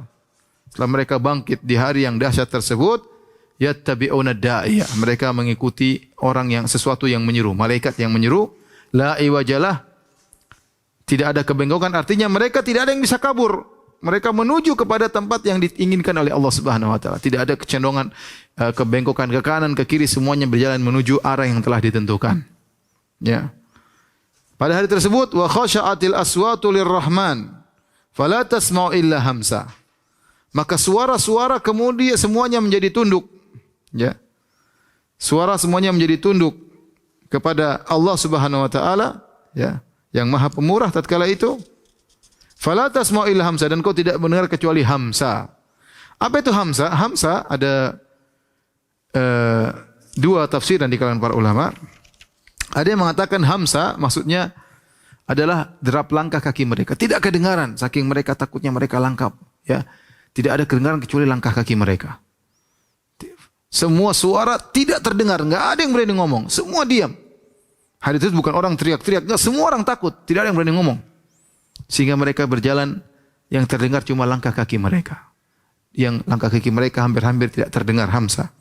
Setelah mereka bangkit di hari yang dahsyat tersebut, yattabi'una da'iyah, mereka mengikuti orang yang sesuatu yang menyeru, malaikat yang menyeru. La iwajalah, tidak ada kebengkokan, artinya mereka tidak ada yang bisa kabur. mereka menuju kepada tempat yang diinginkan oleh Allah Subhanahu wa taala. Tidak ada kecondongan kebengkokan ke kanan ke kiri, semuanya berjalan menuju arah yang telah ditentukan. Ya. Pada hari tersebut wa khasha'atil aswatu lirrahman fala tasma'u illa hamsa. Maka suara-suara kemudian semuanya menjadi tunduk. Ya. Suara semuanya menjadi tunduk kepada Allah Subhanahu wa taala, ya, yang Maha Pemurah tatkala itu. Fala tasma'u illa hamsa, dan kau tidak mendengar kecuali hamsa. Apa itu hamsa? Hamsa ada dua tafsiran di kalangan para ulama. Ada yang mengatakan hamsa maksudnya adalah derap langkah kaki mereka. Tidak kedengaran saking mereka takutnya mereka langkap, ya. Tidak ada kedengaran kecuali langkah kaki mereka. Semua suara tidak terdengar, enggak ada yang berani ngomong. Semua diam. Hari itu bukan orang teriak-teriak, enggak, semua orang takut, tidak ada yang berani ngomong. Sehingga mereka berjalan, yang terdengar cuma langkah kaki mereka. Yang langkah kaki mereka hampir-hampir tidak terdengar, hamsa.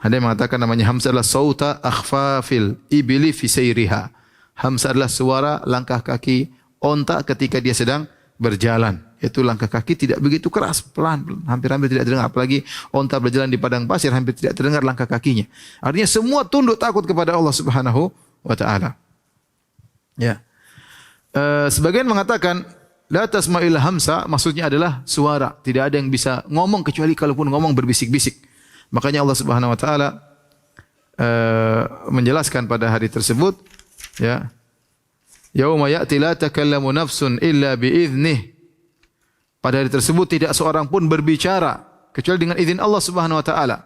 Ada yang mengatakan namanya hamsa adalah sauta akhfafil ibili fi sayriha. Hamsa adalah suara langkah kaki onta ketika dia sedang berjalan. Itu langkah kaki tidak begitu keras, pelan, hampir-hampir tidak terdengar. Apalagi onta berjalan di padang pasir, hampir tidak terdengar langkah kakinya. Artinya semua tunduk takut kepada Allah Subhanahu wa taala. Ya. Sebagian mengatakan la tasma'il hamsa maksudnya adalah suara. Tidak ada yang bisa ngomong kecuali kalaupun ngomong berbisik-bisik. Makanya Allah Subhanahu wa taala menjelaskan pada hari tersebut, ya. Yauma ya'ti la takallamu nafsun illa biiznih. Pada hari tersebut tidak seorang pun berbicara kecuali dengan izin Allah Subhanahu wa taala.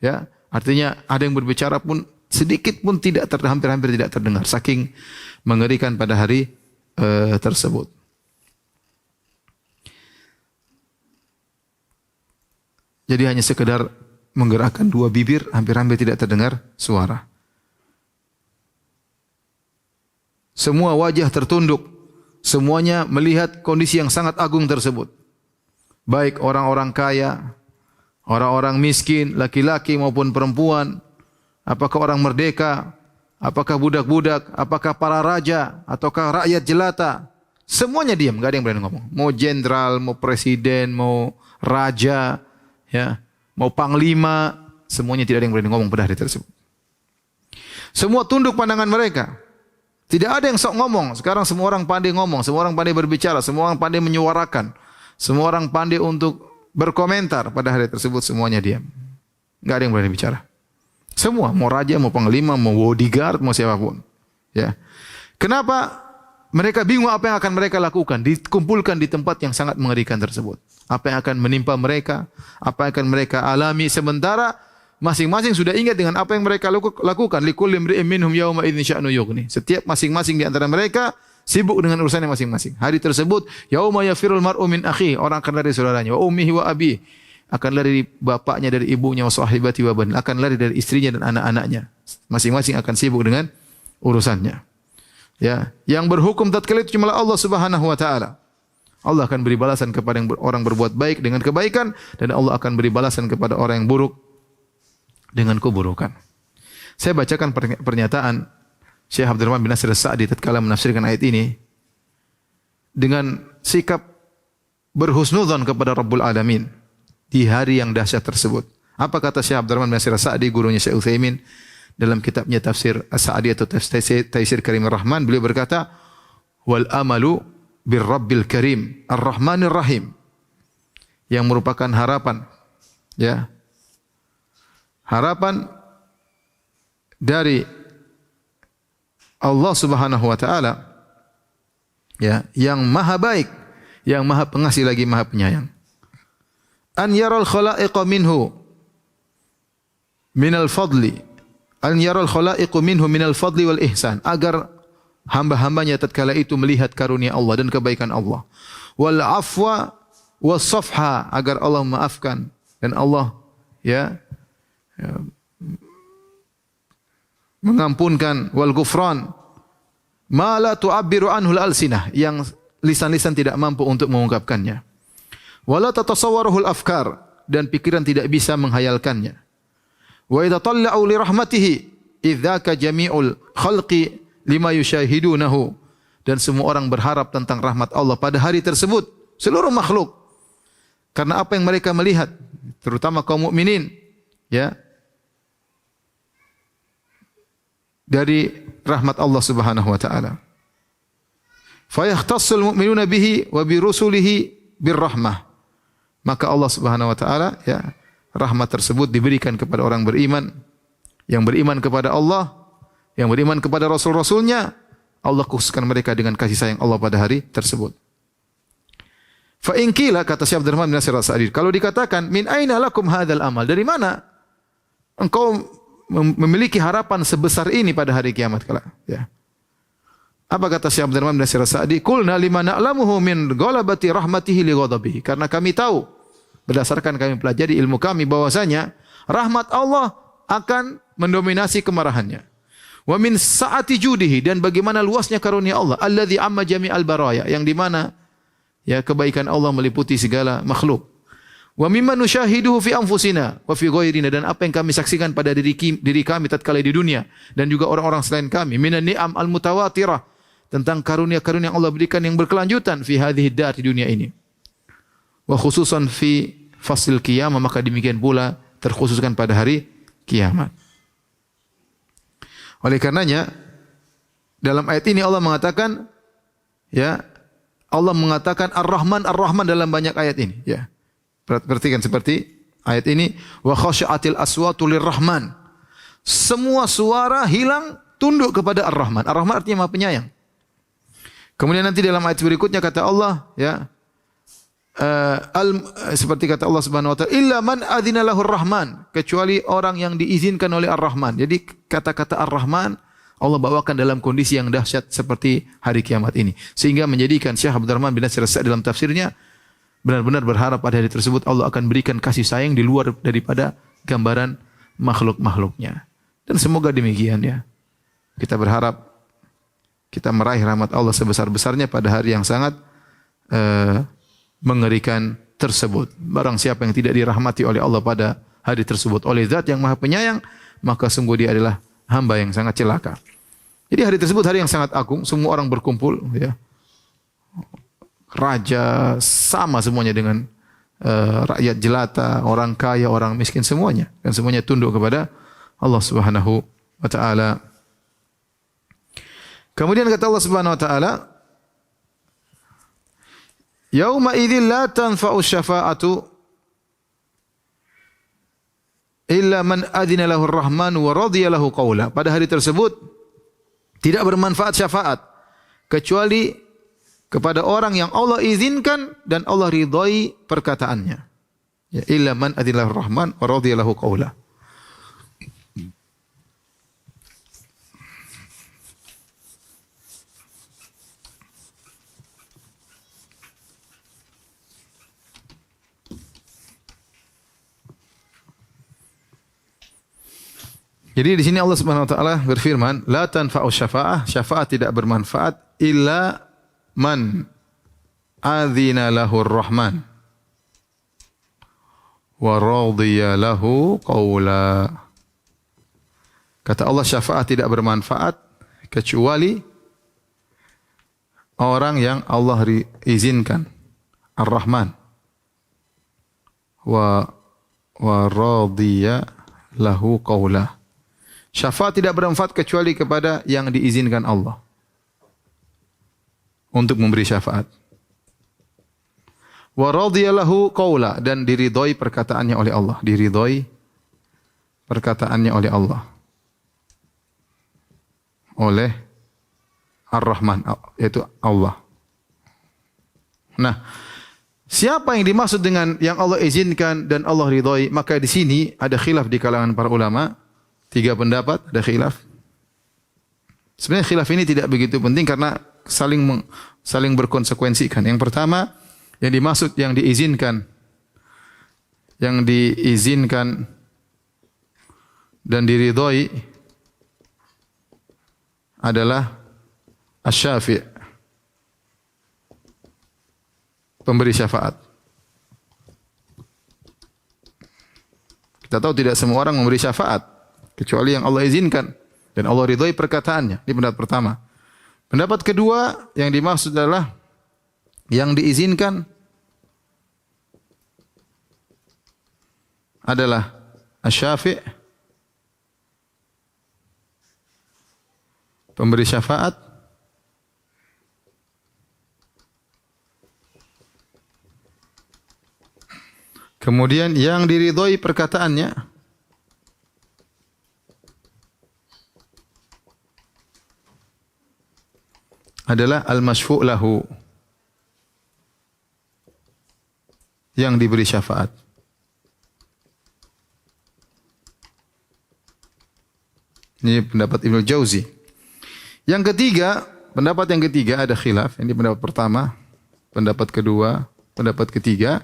Ya, artinya ada yang berbicara pun sedikit pun tidak hampir-hampir tidak terdengar saking mengerikan pada hari tersebut. Jadi hanya sekedar menggerakkan dua bibir, hampir-hampir tidak terdengar suara. Semua wajah tertunduk, semuanya melihat kondisi yang sangat agung tersebut. Baik orang-orang kaya, orang-orang miskin, laki-laki maupun perempuan, apakah orang merdeka, apakah budak-budak, apakah para raja, ataukah rakyat jelata, semuanya diam, enggak ada yang berani ngomong. Mau jenderal, mau presiden, mau raja, ya, mau panglima, semuanya tidak ada yang berani ngomong pada hari tersebut. Semua tunduk pandangan mereka. Tidak ada yang sok ngomong. Sekarang semua orang pandai ngomong, semua orang pandai berbicara, semua orang pandai menyuarakan, semua orang pandai untuk berkomentar. Pada hari tersebut semuanya diam. Enggak ada yang berani bicara. Semua, mau raja, mau panglima, mau bodyguard, mau siapapun. Ya. Kenapa? Mereka bingung apa yang akan mereka lakukan. Dikumpulkan di tempat yang sangat mengerikan tersebut. Apa yang akan menimpa mereka, apa yang akan mereka alami, sementara masing-masing sudah ingat dengan apa yang mereka lakukan. Likulli imri'in minhum yawma idzin sya'nu yughni. Setiap masing-masing di antara mereka sibuk dengan urusannya masing-masing. Hari tersebut yauma yafirul mar'u min akhihi, orang akan lari dari saudaranya, wa ummihi wa abihi, akan lari dari bapaknya, dari ibunya, wa sahibati wa bani, akan lari dari istrinya dan anak-anaknya. Masing-masing akan sibuk dengan urusannya. Ya, yang berhukum tatkala itu cuma Allah Subhanahu wa taala. Allah akan beri balasan kepada orang berbuat baik dengan kebaikan, dan Allah akan beri balasan kepada orang yang buruk dengan keburukan. Saya bacakan pernyataan Syekh Abdurrahman bin Nasir As-Sa'di tatkala menafsirkan ayat ini dengan sikap berhusnudzon kepada Rabbul Alamin di hari yang dahsyat tersebut. Apa kata Syekh Abdurrahman bin Nasir As-Sa'di, gurunya Syekh Utsaimin, dalam kitabnya Tafsir As-Sa'di atau Taisir Karimur Rahman? Beliau berkata, wal amalu birrabbil karim ar-rahmanir rahim, yang merupakan harapan, ya, harapan dari Allah Subhanahu wa taala, ya, yang maha baik, yang maha pengasih lagi maha penyayang. An yaral khalaiqa minhu minal fadli, an yaral khalaiqu minhu minal fadli wal ihsan, agar hamba-hambanya tatkala itu melihat karunia Allah dan kebaikan Allah. Wal afwa was safha, agar Allah memaafkan dan Allah, ya, mengampunkan. Wal ghufran ma la tu'abbiru anhu al-alsinah, yang lisan-lisan tidak mampu untuk mengungkapkannya. Wala tatasawwaruhu al-afkar, dan pikiran tidak bisa menghayalkannya. Wa idza talla'u li rahmatihi idzaka jami'ul khalqi lima yushahidunahu, dan semua orang berharap tentang rahmat Allah pada hari tersebut. seluruh makhluk. Karena apa yang mereka melihat, terutama kaum mukminin, ya, dari rahmat Allah Subhanahu wa taala. Fa yahtassul mu'minuna bihi wa bi rusulihi birrahmah. Maka Allah Subhanahu wa taala, ya, rahmat tersebut diberikan kepada orang beriman, yang beriman kepada Allah, yang beriman kepada rasul-rasulnya. Allah khususkan mereka dengan kasih sayang Allah pada hari tersebut. Fa in qila, kata Syekh Abdurrahman bin Nasir As-Sa'di, kalau dikatakan min aina lakum hadzal amal, dari mana engkau memiliki harapan sebesar ini pada hari kiamat kelak, ya. Apa kata Syekh Abdurrahman bin Nasir As-Sa'di? Qulna liman na'lamuhu min ghalabati rahmatihi li ghadabihi. Karena kami tahu, berdasarkan kami pelajari ilmu kami, bahwasanya rahmat Allah akan mendominasi kemarahannya. Wa min sa'ati judihi, dan bagaimana luasnya karunia Allah, alladzi amma jami'al baraya, yang di mana, ya, kebaikan Allah meliputi segala makhluk. Wa mimma nusyahiduhu fi anfusina wa fi ghairina, dan apa yang kami saksikan pada diri kami tatkala di dunia dan juga orang-orang selain kami, minan ni'am al-mutawatirah, tentang karunia-karunia yang Allah berikan yang berkelanjutan fi hadhihi dar, di dunia ini. Wa khususan fi fasil qiyamah, maka demikian pula terkhususkan pada hari kiamat. Oleh karenanya dalam ayat ini Allah mengatakan, ya, Allah mengatakan Ar-Rahman, Ar-Rahman dalam banyak ayat ini, ya. Perhatikan seperti ayat ini, wa khasyatil aswatu lirrahman. Semua suara hilang, tunduk kepada Ar-Rahman. Ar-Rahman artinya Maha Penyayang. Kemudian nanti dalam ayat berikutnya kata Allah, ya, seperti kata Allah Subhanahu wa taala, illa man adzina lahur rahman, kecuali orang yang diizinkan oleh Ar-Rahman. Jadi kata-kata Ar-Rahman Allah bawakan dalam kondisi yang dahsyat seperti hari kiamat ini, sehingga menjadikan Syekh Abdurrahman bin Nasir As-Sa'di dalam tafsirnya benar-benar berharap pada hari tersebut Allah akan berikan kasih sayang di luar daripada gambaran makhluk-makhluknya. Dan semoga demikian, ya. Kita berharap kita meraih rahmat Allah sebesar-besarnya pada hari yang sangat mengerikan tersebut. Barang siapa yang tidak dirahmati oleh Allah pada hari tersebut oleh Zat yang Maha Penyayang, maka sungguh dia adalah hamba yang sangat celaka. Jadi hari tersebut hari yang sangat agung, semua orang berkumpul, ya. Raja sama semuanya dengan rakyat jelata, orang kaya, orang miskin, semuanya, dan semuanya tunduk kepada Allah Subhanahu wa taala. Kemudian kata Allah Subhanahu wa taala, yauma idzil la tanfa'u syafa'atu illa man adzina lahu ar-rahman wa radiya lahu qawla. Pada hari tersebut tidak bermanfaat syafaat kecuali kepada orang yang Allah izinkan dan Allah ridhai perkataannya. Ya, illa man adzina lahu ar-rahman wa radiya lahu qawla. Jadi di sini Allah Subhanahu wa taala berfirman, la tanfa'u syafa'ah, syafaat tidak bermanfaat illa man adzina lahur rahman wa radiya lahu qawla. Kata Allah, syafaat tidak bermanfaat kecuali orang yang Allah izinkan, Ar-Rahman, wa radiya lahu qawla. Syafaat tidak bermanfaat kecuali kepada yang diizinkan Allah untuk memberi syafaat. Wa radiya lahu qawla, dan diridhoi perkataannya oleh Allah, diridhoi perkataannya oleh Allah, oleh Ar-Rahman, yaitu Allah. Nah, siapa yang dimaksud dengan yang Allah izinkan dan Allah ridhoi? Maka di sini ada khilaf di kalangan para ulama. 3 pendapat, ada khilaf. Sebenarnya khilaf ini tidak begitu penting karena saling berkonsekuensi kan. Yang pertama, yang dimaksud yang diizinkan dan diridhoi adalah asy-syafi', pemberi syafaat. Kita tahu tidak semua orang memberi syafaat kecuali yang Allah izinkan dan Allah ridhoi perkataannya. Ini pendapat pertama. Pendapat kedua, yang dimaksud adalah yang diizinkan adalah asy-syafi', pemberi syafaat, kemudian yang diridhoi perkataannya adalah al-masyfu' lahu, yang diberi syafaat. Ini pendapat Ibnu Jauzi. Yang ketiga, pendapat yang ketiga ada khilaf. Ini pendapat pertama, pendapat kedua, pendapat ketiga.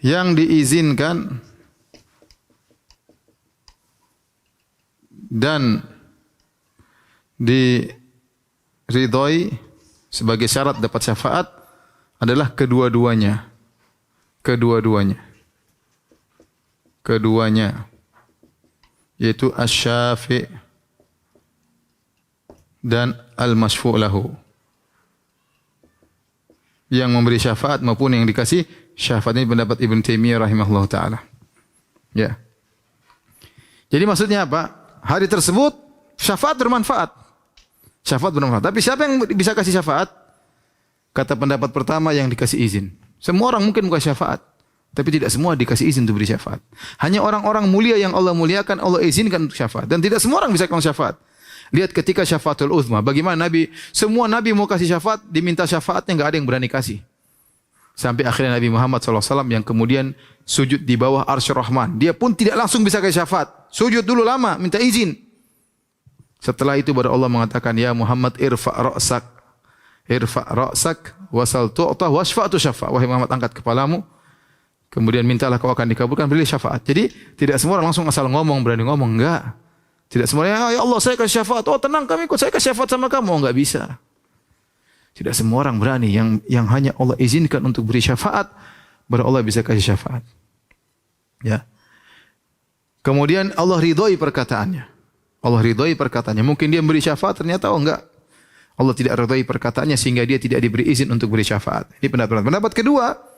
Yang diizinkan dan diridhoi sebagai syarat dapat syafaat adalah kedua-duanya. Keduanya. Yaitu asy-syafi' dan al-masyfu' lahu. Yang memberi syafaat maupun yang dikasih syafaat, ini pendapat Ibnu Taimiyah rahimahullah taala. Ya. Jadi maksudnya apa? Hari tersebut syafaat bermanfaat. Syafaat bermanfaat. Tapi siapa yang bisa kasih syafaat? Kata pendapat pertama, yang dikasih izin. Semua orang mungkin bukan syafaat, tapi tidak semua dikasih izin untuk beri syafaat. Hanya orang-orang mulia yang Allah muliakan, Allah izinkan untuk syafaat. Dan tidak semua orang bisa kasih syafaat. Lihat ketika syafaatul uzma, bagaimana Nabi, semua Nabi mau kasih syafaat, diminta syafaatnya enggak ada yang berani kasih. Sampai akhirnya Nabi Muhammad SAW yang kemudian sujud di bawah Arsy Rahman. Dia pun tidak langsung bisa kasih syafaat. Sujud dulu lama, minta izin. Setelah itu baru Allah mengatakan, ya Muhammad irfa' ra'sak wasal tu'ta wasfa'tu syafa'. Wahai Muhammad, angkat kepalamu, kemudian mintalah kau akan dikabulkan, berilah syafaat. Jadi tidak semua orang langsung asal ngomong, berani ngomong, enggak. Tidak semuanya, ya Allah saya kasih syafaat. Oh tenang, kami ikut, saya kasih syafaat sama kamu. Oh, enggak bisa. Tidak semua orang berani. Yang hanya Allah izinkan untuk beri syafaat, baru Allah bisa kasih syafaat. Ya. Kemudian Allah ridhoi perkataannya. Allah ridhoi perkataannya. Mungkin dia memberi syafaat, ternyata oh enggak. Allah tidak ridhoi perkataannya sehingga dia tidak diberi izin untuk beri syafaat. Ini pendapat kedua,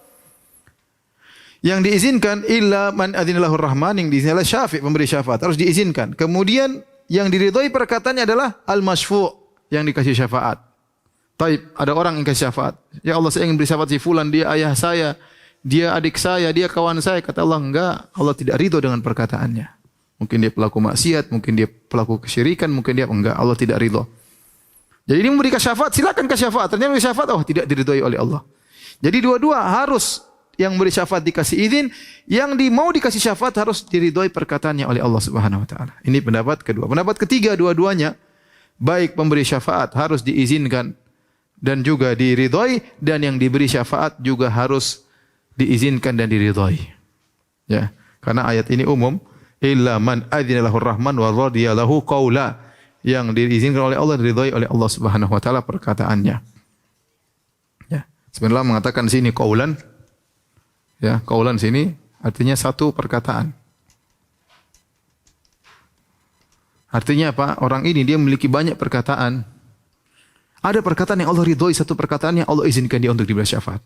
yang diizinkan illa man adzinallahu rahman, yang diizinkan syafi', pemberi syafaat, harus diizinkan. Kemudian yang diridhoi perkataannya adalah al-masyfu', yang dikasih syafaat. Taib, ada orang yang kasih syafaat. Ya Allah, saya ingin beri syafaat si fulan, dia ayah saya, dia adik saya, dia kawan saya. Kata Allah, enggak. Allah tidak ridho dengan perkataannya. Mungkin dia pelaku maksiat, mungkin dia pelaku kesyirikan, mungkin dia enggak. Allah tidak ridho. Jadi ini memberikan syafaat, silakan kasih syafaat. Ternyata memberi syafaat, oh tidak diridhoi oleh Allah. Jadi dua-dua harus, yang beri syafaat dikasih izin, yang mau dikasih syafaat harus diridhoi perkataannya oleh Allah Subhanahu wa taala. Ini pendapat kedua. Pendapat ketiga, dua-duanya, baik pemberi syafaat harus diizinkan dan juga diridhoi, dan yang diberi syafaat juga harus diizinkan dan diridhoi. Ya, karena ayat ini umum, illa man adzina lahu rahman wa radiya lahu qaula, yang diizinkan oleh Allah, diridhoi oleh Allah Subhanahu wa taala perkataannya. Ya, sebenarnya mengatakan di sini qaulan. Ya, qaulan sini artinya satu perkataan. Artinya apa? Orang ini dia memiliki banyak perkataan. Ada perkataan yang Allah ridhoi, satu perkataan yang Allah izinkan dia untuk diberi syafaat.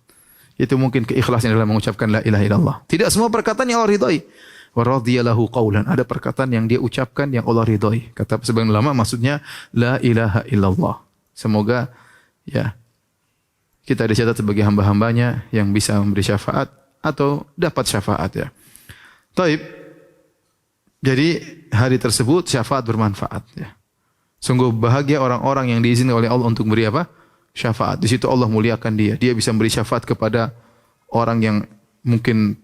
Itu mungkin keikhlasan dalam mengucapkan la ilaha illallah. Tidak semua perkataan yang Allah ridhoi. Wa radhiyalahu qaulan. Ada perkataan yang dia ucapkan yang Allah ridhoi. Kata sebagian ulama maksudnya la ilaha illallah. Semoga ya kita dicatat sebagai hamba-hambanya yang bisa memberi syafaat atau dapat syafaat ya. Taib. Jadi hari tersebut syafaat bermanfaat ya. Sungguh bahagia orang-orang yang diizinkan oleh Allah untuk beri apa? Syafaat. Di situ Allah muliakan dia. Dia bisa memberi syafaat kepada orang yang mungkin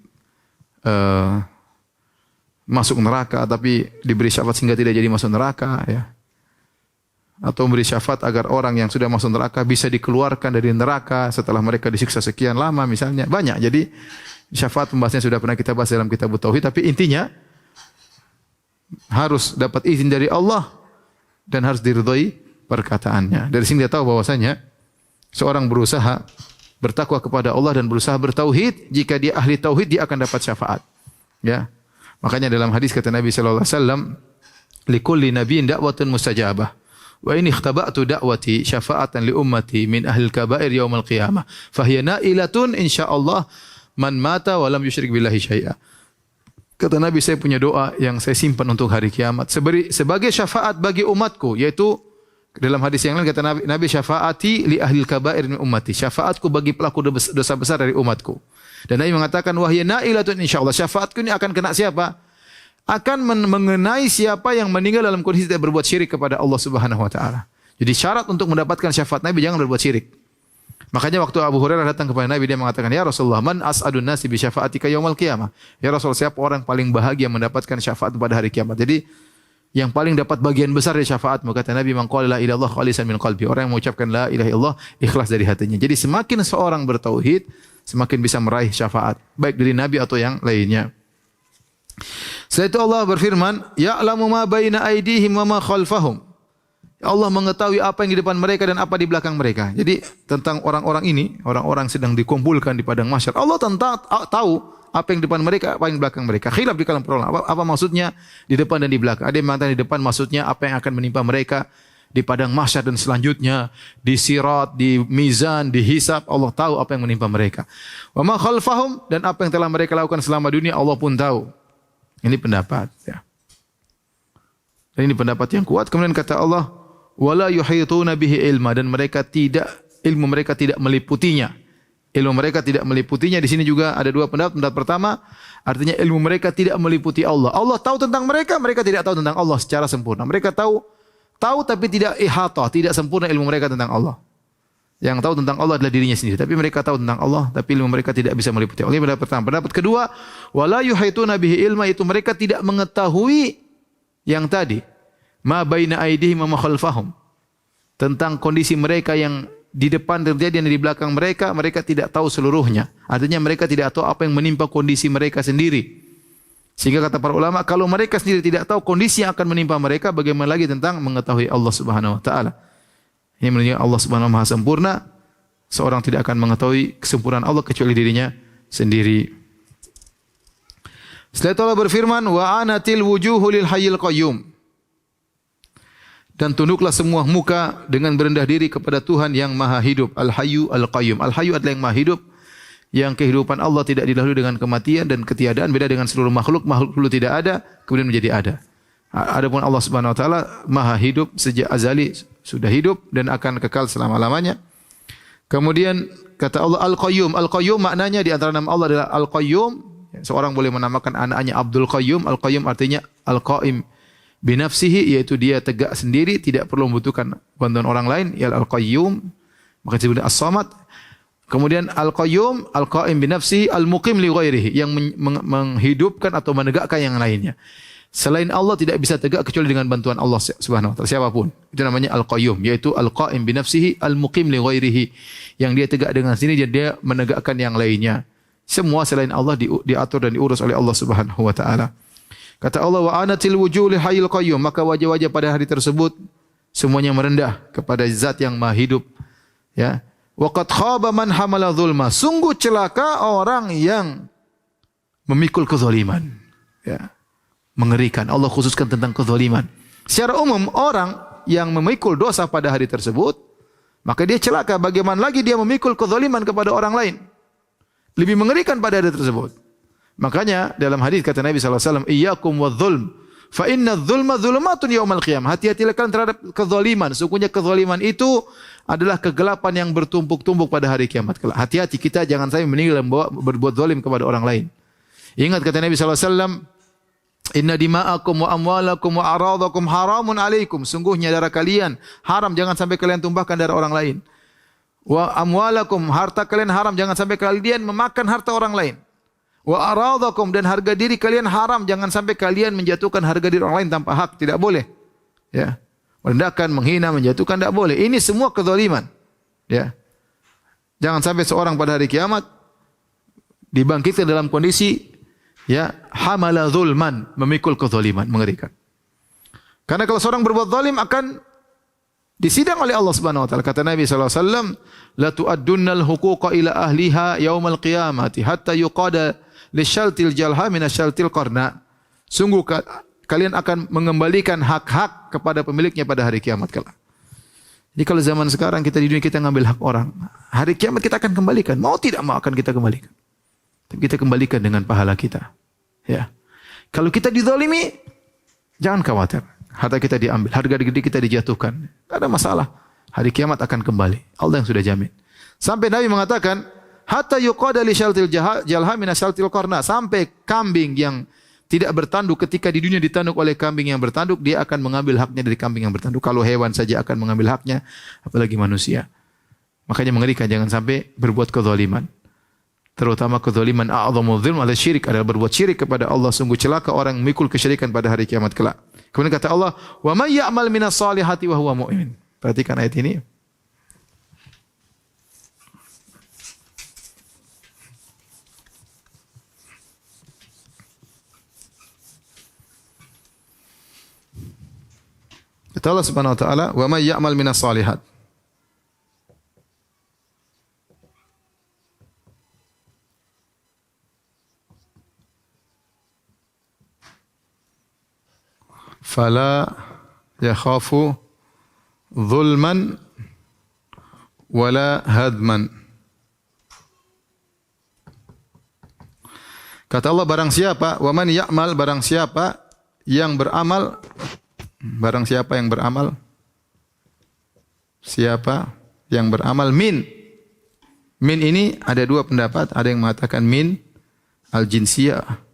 masuk neraka tapi diberi syafaat sehingga tidak jadi masuk neraka ya. Atau memberi syafaat agar orang yang sudah masuk neraka bisa dikeluarkan dari neraka setelah mereka disiksa sekian lama misalnya. Banyak. Jadi syafaat pembahasannya sudah pernah kita bahas dalam kitab Tauhid, tapi intinya harus dapat izin dari Allah dan harus diridhoi perkataannya. Dari sini dia tahu bahwasanya seorang berusaha bertakwa kepada Allah dan berusaha bertauhid, jika dia ahli tauhid dia akan dapat syafaat. Ya. Makanya dalam hadis kata Nabi sallallahu alaihi wasallam, likulli nabiyyin da'watun mustajabah. Wa in ikhtaba'tu da'wati syafa'atan li ummati min ahli al-kaba'ir yaumil qiyamah, fa hiya na'ilatun insyaallah man mata wa lam yusyrik billahi syai'a. Kata Nabi, saya punya doa yang saya simpan untuk hari kiamat. Sebagai syafaat bagi umatku, yaitu dalam hadis yang lain kata Nabi, syafaati li ahlil kabair min ummati. Syafaatku bagi pelaku dosa besar dari umatku. Dan Nabi mengatakan, wahya nailatun insyaallah. Syafaatku ini akan kena siapa? Akan mengenai siapa yang meninggal dalam kondisi tidak berbuat syirik kepada Allah Subhanahu wa taala. Jadi syarat untuk mendapatkan syafaat Nabi, jangan berbuat syirik. Makanya waktu Abu Hurairah datang kepada Nabi, dia mengatakan, ya Rasulullah, man as'adun nasi bi syafaatika yaumal qiyamah. Ya Rasul, siapa orang paling bahagia mendapatkan syafaat pada hari kiamat? Jadi yang paling dapat bagian besar dari syafaat, kata Nabi, man qala la ilaha illallah khalisan min qalbi. Orang yang mengucapkan la ilaha illallah ikhlas dari hatinya. Jadi semakin seorang bertauhid, semakin bisa meraih syafaat, baik dari Nabi atau yang lainnya. Setelah itu Allah berfirman, ya'lamu ma baina aydihim wa ma khalfahum. Allah mengetahui apa yang di depan mereka dan apa di belakang mereka. Jadi tentang orang-orang ini, orang-orang sedang dikumpulkan di padang mahsyar, Allah tahu apa yang di depan mereka, apa yang di belakang mereka. Khilaf di kalangan para ulama. Apa maksudnya di depan dan di belakang? Ada yang mengatakan di depan maksudnya apa yang akan menimpa mereka di padang mahsyar dan selanjutnya, di sirat, di mizan, di hisab. Allah tahu apa yang menimpa mereka. Wa ma khalfahum, dan apa yang telah mereka lakukan selama dunia, Allah pun tahu. Ini pendapat, ya. Dan ini pendapat yang kuat. Kemudian kata Allah, wala yuhituna bihi ilma, dan ilmu mereka tidak meliputinya. Ilmu mereka tidak meliputinya. Di sini juga ada dua pendapat. Pendapat pertama, artinya ilmu mereka tidak meliputi Allah. Allah tahu tentang mereka, mereka tidak tahu tentang Allah secara sempurna. Mereka tahu tapi tidak ihata, tidak sempurna ilmu mereka tentang Allah. Yang tahu tentang Allah adalah dirinya sendiri, tapi mereka tahu tentang Allah, tapi ilmu mereka tidak bisa meliputi Allah. Ini pendapat pertama. Pendapat kedua, wala yuhituna bihi ilma, itu mereka tidak mengetahui yang tadi, ma baina aydihim wa ma khalfahum, tentang kondisi mereka yang di depan terjadi dan di belakang mereka, mereka tidak tahu seluruhnya. Artinya mereka tidak tahu apa yang menimpa kondisi mereka sendiri. Sehingga kata para ulama, kalau mereka sendiri tidak tahu kondisi yang akan menimpa mereka, bagaimana lagi tentang mengetahui Allah Subhanahu wa taala. Ini menunjukkan Allah Subhanahu wa taala Maha sempurna. Seorang tidak akan mengetahui kesempurnaan Allah kecuali dirinya sendiri. Setelah itu Allah berfirman, wa anatil wujuhu lil hayyil qayyum. Dan tunduklah semua muka dengan berendah diri kepada Tuhan yang Maha Hidup, Al-Hayyu Al-Qayyum. Al-Hayyu adalah yang Maha Hidup, yang kehidupan Allah tidak didahului dengan kematian dan ketiadaan, beda dengan seluruh makhluk. Makhluk dulu tidak ada, kemudian menjadi ada. Adapun Allah Subhanahu wa taala Maha Hidup, sejak azali sudah hidup dan akan kekal selama-lamanya. Kemudian kata Allah Al-Qayyum. Al-Qayyum maknanya di antara nama Allah adalah Al-Qayyum. Seorang boleh menamakan anaknya Abdul Qayyum. Al-Qayyum artinya Al-Qaim binafsihi, yaitu dia tegak sendiri, tidak perlu membutuhkan bantuan orang lain. Ya Al-Qayyum, maka disebut As-Samad. Kemudian Al-Qayyum, Al-Qaim binafsihi, Al-Muqim li ghairihi, yang menghidupkan atau menegakkan yang lainnya. Selain Allah tidak bisa tegak kecuali dengan bantuan Allah Subhanahu wa taala, siapapun. Itu namanya Al-Qayyum, yaitu Al-Qaim binafsihi, Al-Muqim li ghairihi, yang dia tegak dengan sendiri dan dia menegakkan yang lainnya. Semua selain Allah diatur dan diurus oleh Allah Subhanahu wa taala. Kata Allah, wa anatil wujuh lil hayyil qayyum, maka wajah-wajah pada hari tersebut semuanya merendah kepada Zat yang Maha Hidup, ya. Wa qad khaba man hamala zulma, sungguh celaka orang yang memikul kezaliman, ya. Mengerikan. Allah khususkan tentang kezaliman. Secara umum orang yang memikul dosa pada hari tersebut, maka dia celaka. Bagaimana lagi dia memikul kezaliman kepada orang lain? Lebih mengerikan pada hari tersebut. Makanya dalam hadis kata Nabi SAW, iyyakum wadh-dhulm, fa inna adh-dhulma dhulumatun yaumal qiyamah. Hati-hatilah kalian terhadap kezaliman. Sesungguhnya kezaliman itu adalah kegelapan yang bertumpuk-tumpuk pada hari kiamat. Hati-hati kita jangan sampai meninggal dan berbuat zalim kepada orang lain. Ingat kata Nabi SAW, inna dima'akum wa amwalakum wa aradakum haramun alaikum. Sungguhnya darah kalian haram, jangan sampai kalian tumpahkan darah orang lain. Wa amwalakum, harta kalian haram, jangan sampai kalian memakan harta orang lain. Wa aradakum, dan harga diri kalian haram, jangan sampai kalian menjatuhkan harga diri orang lain tanpa hak, tidak boleh. Ya. Merendahkan, menghina, menjatuhkan, tidak boleh. Ini semua kezaliman. Ya. Jangan sampai seorang pada hari kiamat dibangkitkan dalam kondisi, ya, hamala zulman, memikul kezaliman, mengerikan. Karena kalau seorang berbuat zalim akan disidang oleh Allah Subhanahu wa taala. Kata Nabi sallallahu alaihi wasallam, la tu'addunnal huquqa ila ahliha yaumal qiyamati hatta yuqada lisyaltil jalha minasyaltil qarna. Sungguh kalian akan mengembalikan hak-hak kepada pemiliknya pada hari kiamat kelak. Jadi kalau zaman sekarang kita di dunia kita ngambil hak orang, hari kiamat kita akan kembalikan. Mau tidak mau akan kita kembalikan. Kita kembalikan dengan pahala kita. Ya. Kalau kita dizalimi, jangan khawatir. Harta kita diambil, harga diri kita dijatuhkan. Tidak ada masalah. Hari kiamat akan kembali. Allah yang sudah jamin. Sampai Nabi mengatakan, hatta yuqada li syaltil jalha min syaltil qarna. Sampai kambing yang tidak bertanduk ketika di dunia ditanduk oleh kambing yang bertanduk, dia akan mengambil haknya dari kambing yang bertanduk. Kalau hewan saja akan mengambil haknya, apalagi manusia. Makanya mengerikan, jangan sampai berbuat kezaliman. Terutama kezaliman a'dhamu dzulm adalah syirik, adalah berbuat syirik kepada Allah. Sungguh celaka orang memikul kesyirikan pada hari kiamat kelak. Kemudian kata Allah, "Wa may ya'mal minas salihati wa huwa mu'min." Perhatikan ayat ini. Kata Allah Subhanahu wa taala, "Wa may ya'mal minas salihat." Fala yakhafu zulman wala hadman. Kata Allah, barang siapa, wa man ya'mal, barang siapa yang beramal, barang siapa yang beramal, siapa yang beramal min ini ada dua pendapat, ada yang mengatakan min al-jinsiyah,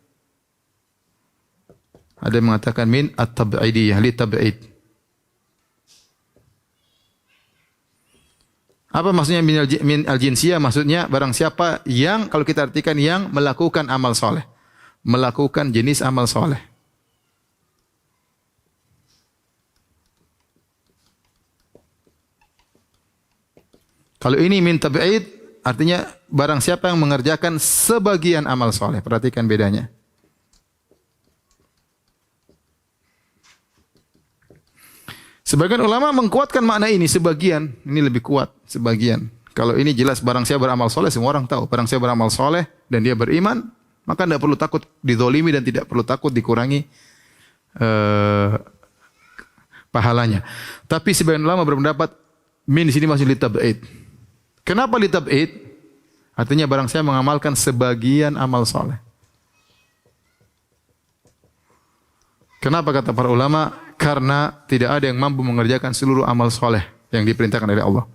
ada yang mengatakan min at-tab'idiyah, li tab'id. Apa maksudnya min al-jinsiyah? Maksudnya barang siapa yang, kalau kita artikan, yang melakukan amal soleh, melakukan jenis amal soleh. Kalau ini min tab'id, artinya barang siapa yang mengerjakan sebagian amal soleh. Perhatikan bedanya. Sebagian ulama mengkuatkan makna ini, sebagian. Ini lebih kuat, sebagian. Kalau ini jelas barang siapa beramal soleh, semua orang tahu. Barang siapa beramal soleh dan dia beriman, maka tidak perlu takut dizalimi dan tidak perlu takut dikurangi pahalanya. Tapi sebagian ulama berpendapat min di sini masih li tab'id. Kenapa li tab'id? Artinya barang siapa mengamalkan sebagian amal soleh. Kenapa kata para ulama? Karena tidak ada yang mampu mengerjakan seluruh amal soleh yang diperintahkan oleh Allah.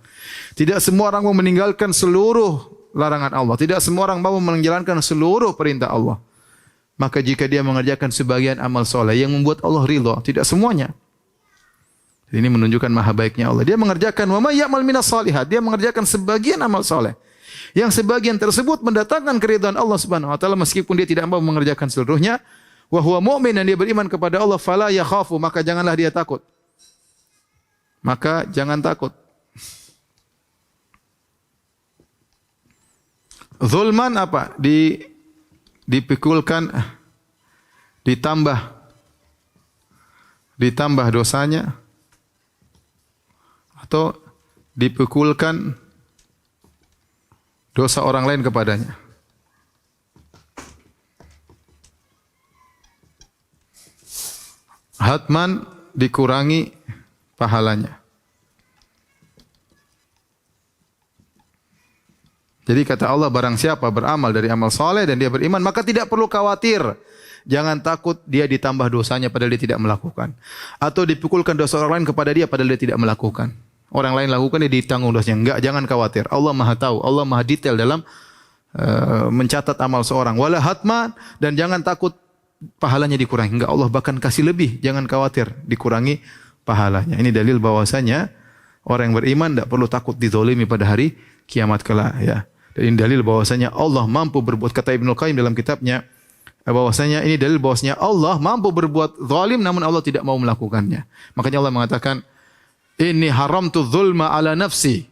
Tidak semua orang mau meninggalkan seluruh larangan Allah. Tidak semua orang mampu menjalankan seluruh perintah Allah. Maka jika dia mengerjakan sebagian amal soleh yang membuat Allah ridha, tidak semuanya. Ini menunjukkan maha baiknya Allah. Dia mengerjakan wa may ya'mal minas salihat. Dia mengerjakan sebagian amal soleh. Yang sebagian tersebut mendatangkan keridhaan Allah Subhanahu wa taala meskipun dia tidak mampu mengerjakan seluruhnya. Wa huwa mu'min, dan dia beriman kepada Allah, fala yakhafu, maka janganlah dia takut. Maka jangan takut. Zulman apa? Dipikulkan, ditambah dosanya, atau dipikulkan dosa orang lain kepadanya. Hatman, dikurangi pahalanya. Jadi kata Allah, barang siapa beramal dari amal soleh dan dia beriman, maka tidak perlu khawatir. Jangan takut dia ditambah dosanya padahal dia tidak melakukan. Atau dipukulkan dosa orang lain kepada dia padahal dia tidak melakukan. Orang lain lakukan, dia ditanggung dosanya. Enggak, jangan khawatir. Allah maha tahu, Allah maha detail dalam mencatat amal seorang. Wala hatman, dan jangan takut pahalanya dikurangi. Enggak, Allah bahkan kasih lebih. Jangan khawatir dikurangi pahalanya. Ini dalil bahwasanya orang yang beriman tidak perlu takut dizalimi pada hari kiamat kelak, ya. Dan ini dalil bahwasanya Allah mampu berbuat, kata Ibnu Qayyim dalam kitabnya, bahwasanya ini dalil bahwasanya Allah mampu berbuat zalim namun Allah tidak mau melakukannya. Makanya Allah mengatakan, "Inni haramtu dzulma ala nafsi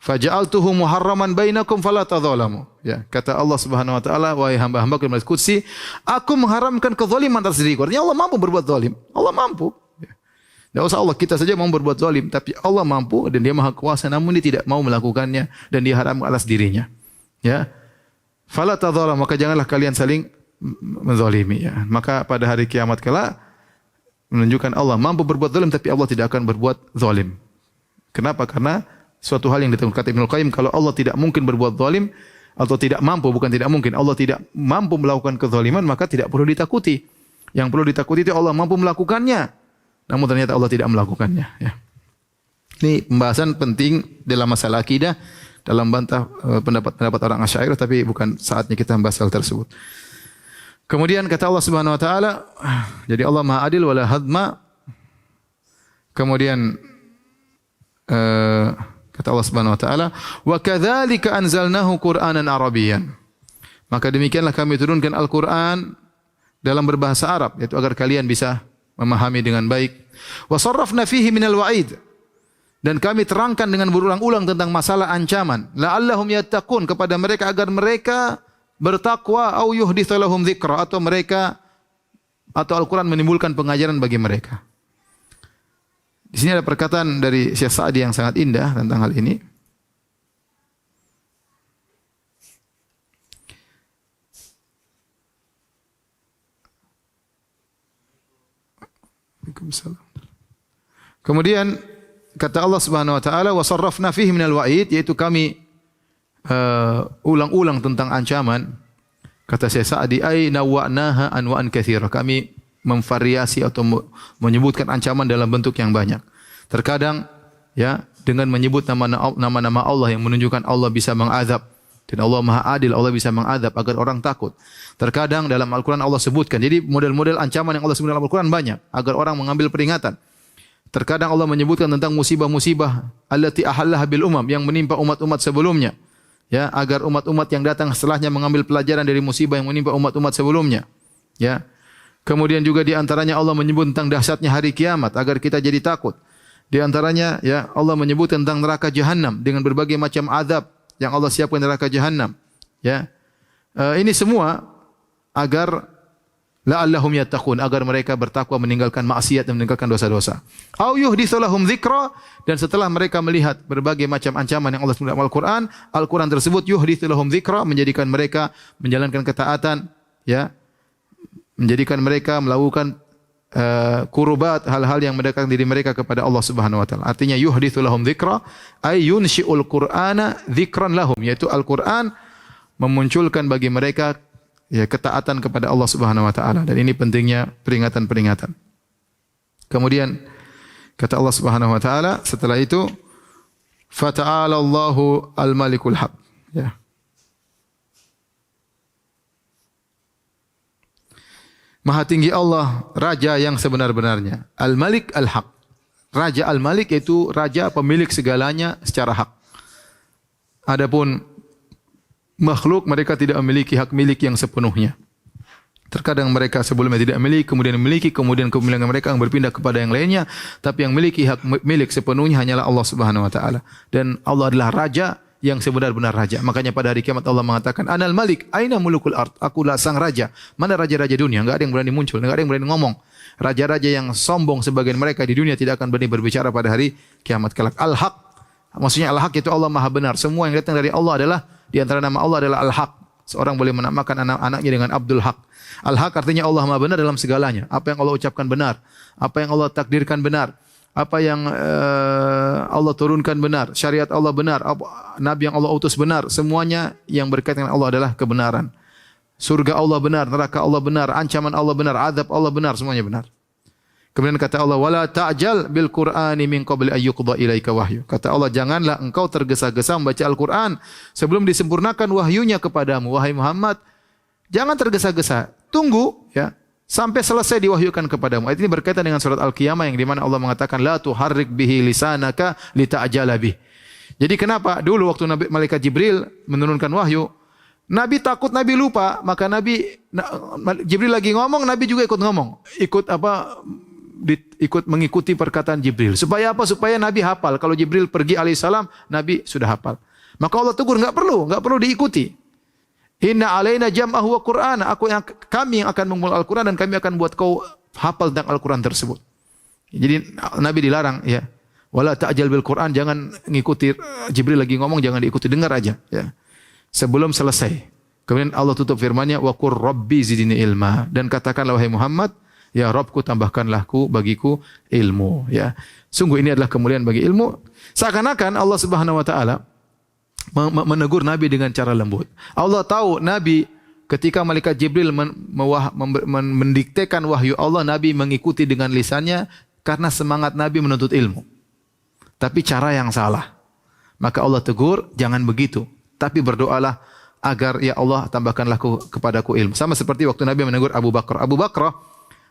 faja'altuhu muharraman bainakum fala tadzalamu." Ya, kata Allah Subhanahu wa taala, wahai hamba-hambaku yang qudsi, aku mengharamkan kezaliman atas diriku. Artinya Allah mampu berbuat zalim. Allah mampu. Tidak usah Allah, kita saja mau berbuat zalim, tapi Allah mampu dan dia maha kuasa, namun dia tidak mau melakukannya dan dia haram atas dirinya. Ya. Fala tadzalamu, maka janganlah kalian saling menzalimi, ya. Maka pada hari kiamat kelak menunjukkan Allah mampu berbuat zalim tapi Allah tidak akan berbuat zalim. Kenapa? Karena suatu hal yang ditemukan kata Ibnu Qayyim, kalau Allah tidak mungkin berbuat zalim, atau tidak mampu, bukan tidak mungkin. Allah tidak mampu melakukan kezaliman, maka tidak perlu ditakuti. Yang perlu ditakuti itu Allah mampu melakukannya. Namun ternyata Allah tidak melakukannya. Ya. Ini pembahasan penting dalam masalah akidah, dalam bantah pendapat-pendapat orang Asy'ariyah, tapi bukan saatnya kita membahas hal tersebut. Kemudian kata Allah Subhanahu wa taala, jadi Allah Maha Adil wala hadma. Kemudian kata Allah Subhanahu wa taala, "Wa kadzalika anzalnahu Qur'anan Arabiyyan." Maka demikianlah kami turunkan Al-Qur'an dalam berbahasa Arab, yaitu agar kalian bisa memahami dengan baik. Wa sarrafna fihi minal wa'id. Dan kami terangkan dengan berulang-ulang tentang masalah ancaman. La'allahum yattaqun, kepada mereka agar mereka bertakwa, au yuhditsu lahum dzikra, atau Al-Qur'an menimbulkan pengajaran bagi mereka. Di sini ada perkataan dari Syekh Sa'di yang sangat indah tentang hal ini. Kemudian kata Allah Subhanahu wa taala, wa sarrafna fihi minal wa'id, yaitu kami ulang-ulang tentang ancaman. Kata Syekh Sa'di, ay nawwa'naha anwa'an katsira. Kami memvariasi atau menyebutkan ancaman dalam bentuk yang banyak. Terkadang ya dengan menyebut nama-nama Allah yang menunjukkan Allah bisa mengazab, dan Allah Maha Adil, Allah bisa mengazab agar orang takut. Terkadang dalam Al-Qur'an Allah sebutkan. Jadi model-model ancaman yang Allah sebutkan dalam Al-Qur'an banyak agar orang mengambil peringatan. Terkadang Allah menyebutkan tentang musibah-musibah allati ahallaha bil umam, yang menimpa umat-umat sebelumnya. Ya, agar umat-umat yang datang setelahnya mengambil pelajaran dari musibah yang menimpa umat-umat sebelumnya. Ya. Kemudian juga di antaranya Allah menyebut tentang dahsyatnya hari kiamat agar kita jadi takut. Di antaranya ya Allah menyebut tentang neraka jahanam dengan berbagai macam azab yang Allah siapkan neraka jahanam. Ya. Ini semua agar la'allahum yattaqun, agar mereka bertakwa, meninggalkan maksiat dan meninggalkan dosa-dosa. Au yuhditsu lahum dzikra, dan setelah mereka melihat berbagai macam ancaman yang Allah sebutkan dalam Al-Qur'an, Al-Qur'an tersebut yuhditsu lahum dzikra, menjadikan mereka menjalankan ketaatan, ya. Menjadikan mereka melakukan kurubat, hal-hal yang mendekatkan diri mereka kepada Allah Subhanahu wa taala. Artinya yuhditsu lahum dzikra ay yunshi'ul Qur'ana dzikran lahum, yaitu Al-Qur'an memunculkan bagi mereka ya ketaatan kepada Allah Subhanahu wa taala, dan ini pentingnya peringatan-peringatan. Kemudian kata Allah Subhanahu wa taala setelah itu, fata'ala Allahu al-malikul haq, ya. Maha tinggi Allah, raja yang sebenar-benarnya. Al-Malik al-Haq. Raja Al-Malik yaitu raja pemilik segalanya secara hak. Adapun makhluk, mereka tidak memiliki hak milik yang sepenuhnya. Terkadang mereka sebelumnya tidak memiliki, kemudian memiliki, kemudian kepemilikan mereka yang berpindah kepada yang lainnya, tapi yang memiliki hak milik sepenuhnya hanyalah Allah Subhanahu wa taala. Dan Allah adalah raja yang sebenar-benar raja. Makanya pada hari kiamat Allah mengatakan, Anal Malik, aina mulukul ard? Akulah sang raja. Mana raja-raja dunia? Enggak ada yang berani muncul, enggak ada yang berani ngomong. Raja-raja yang sombong sebagian mereka di dunia tidak akan berani berbicara pada hari kiamat kelak. Al-Haq, maksudnya Al-Haq itu Allah Maha benar. Semua yang datang dari Allah adalah, di antara nama Allah adalah Al-Haq. Seorang boleh menamakan anak-anaknya dengan Abdul Haq. Al-Haq artinya Allah Maha benar dalam segalanya. Apa yang Allah ucapkan benar, apa yang Allah takdirkan benar, apa yang Allah turunkan benar, syariat Allah benar, nabi yang Allah utus benar, semuanya yang berkaitan dengan Allah adalah kebenaran. Surga Allah benar, neraka Allah benar, ancaman Allah benar, azab Allah benar, semuanya benar. Kemudian kata Allah, wala ta'jal bil Qur'ani min qabli ayyuqda ilaika wahyu. Kata Allah, janganlah engkau tergesa-gesa membaca Al-Qur'an sebelum disempurnakan wahyunya kepadamu, wahai Muhammad. Jangan tergesa-gesa, tunggu ya sampai selesai diwahyukan kepadamu. Ayat ini berkaitan dengan surat Al-Qiyamah yang di mana Allah mengatakan la tuharrik bihi lisanaka lita'jala bih. Jadi kenapa dulu waktu malaikat Jibril menurunkan wahyu, Nabi takut Nabi lupa, maka Jibril lagi ngomong, Nabi juga ikut ngomong. Ikut mengikuti perkataan Jibril. Supaya apa? Supaya Nabi hafal. Kalau Jibril pergi alaihissalam, Nabi sudah hafal. Maka Allah tegur, enggak perlu diikuti. Inna alaina jam'ahu wa Qur'ana. Kami yang akan mengumpul Al-Qur'an dan kami akan buat kau hafal tentang Al-Qur'an tersebut. Jadi Nabi dilarang ya. Wala ta'jal bil Qur'an, jangan ngikuti Jibril lagi ngomong, jangan diikuti, dengar aja ya. Sebelum selesai. Kemudian Allah tutup firman-Nya wa qur rabbi zidni ilma, dan katakanlah wahai Muhammad, ya Rabbku tambahkanlah bagiku ilmu ya. Sungguh ini adalah kemuliaan bagi ilmu. Seakan-akan Allah Subhanahu wa taala menegur Nabi dengan cara lembut. Allah tahu Nabi ketika malaikat Jibril mendiktekan wahyu Allah, Nabi mengikuti dengan lisannya karena semangat Nabi menuntut ilmu. Tapi cara yang salah. Maka Allah tegur, jangan begitu. Tapi berdoalah agar ya Allah tambahkanlah kepadaku ilmu. Sama seperti waktu Nabi menegur Abu Bakar. Abu Bakar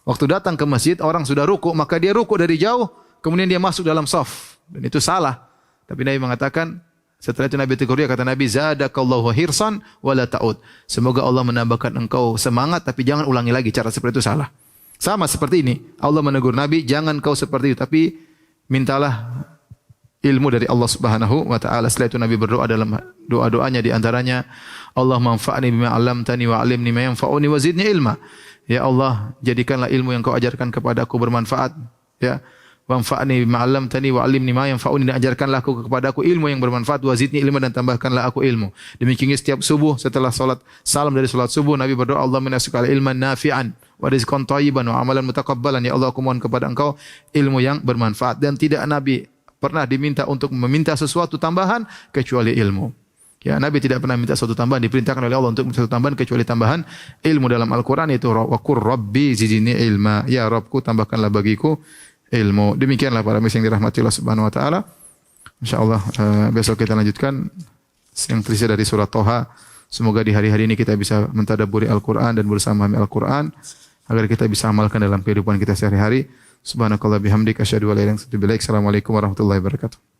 waktu datang ke masjid, orang sudah ruku, maka dia ruku dari jauh, kemudian dia masuk dalam shaf. Dan itu salah. Tapi Nabi mengatakan, setelah itu Nabi tegur dia, kata Nabi, zadakallahu hirsan wala ta'ud. Semoga Allah menambahkan engkau semangat, tapi jangan ulangi lagi, cara seperti itu salah. Sama seperti ini, Allah menegur Nabi, jangan kau seperti itu, tapi mintalah ilmu dari Allah Subhanahu wa taala. Setelah itu Nabi berdoa dalam doa-doanya, di antaranya, Allah manfa'ni bima 'allamtani wa 'allimni ma yanfa'uni wa zidni ilma. Ya Allah, jadikanlah ilmu yang kau ajarkan kepadaku bermanfaat, ya. Wanfa'ni bima 'allamtani wa 'allimni ma yanfa'uni, dan ajarkanlah kepadaku ilmu yang bermanfaat, wa zidni ilma, dan tambahkanlah aku ilmu. Demikian setiap subuh setelah salat salam dari salat subuh Nabi berdoa, Allahumma nas'aluka ilman nafi'an wa rizqan thayyiban wa amalan mutaqabbalan. Ya Allah, aku mohon kepada Engkau ilmu yang bermanfaat. Dan tidak Nabi pernah diminta untuk meminta sesuatu tambahan kecuali ilmu. Ya, Nabi tidak pernah minta sesuatu tambahan, diperintahkan oleh Allah untuk minta sesuatu tambahan kecuali tambahan ilmu. Dalam Al-Qur'an itu wa qur rabbi zidni ilma. Ya Rabbku, tambahkanlah bagiku ilmu. Demikianlah para muslim yang dirahmati Allah Subhanahu wa taala. Insyaallah besok kita lanjutkan yang tersisa dari surat Thaha. Semoga di hari-hari ini kita bisa mentadabburi Al-Qur'an dan berusaha memahami Al-Qur'an agar kita bisa amalkan dalam kehidupan kita sehari-hari. Subhanakallah bihamdika asyhadu an la ilaha illa anta astaghfiruka wa atubu ilaik. Assalamualaikum warahmatullahi wabarakatuh.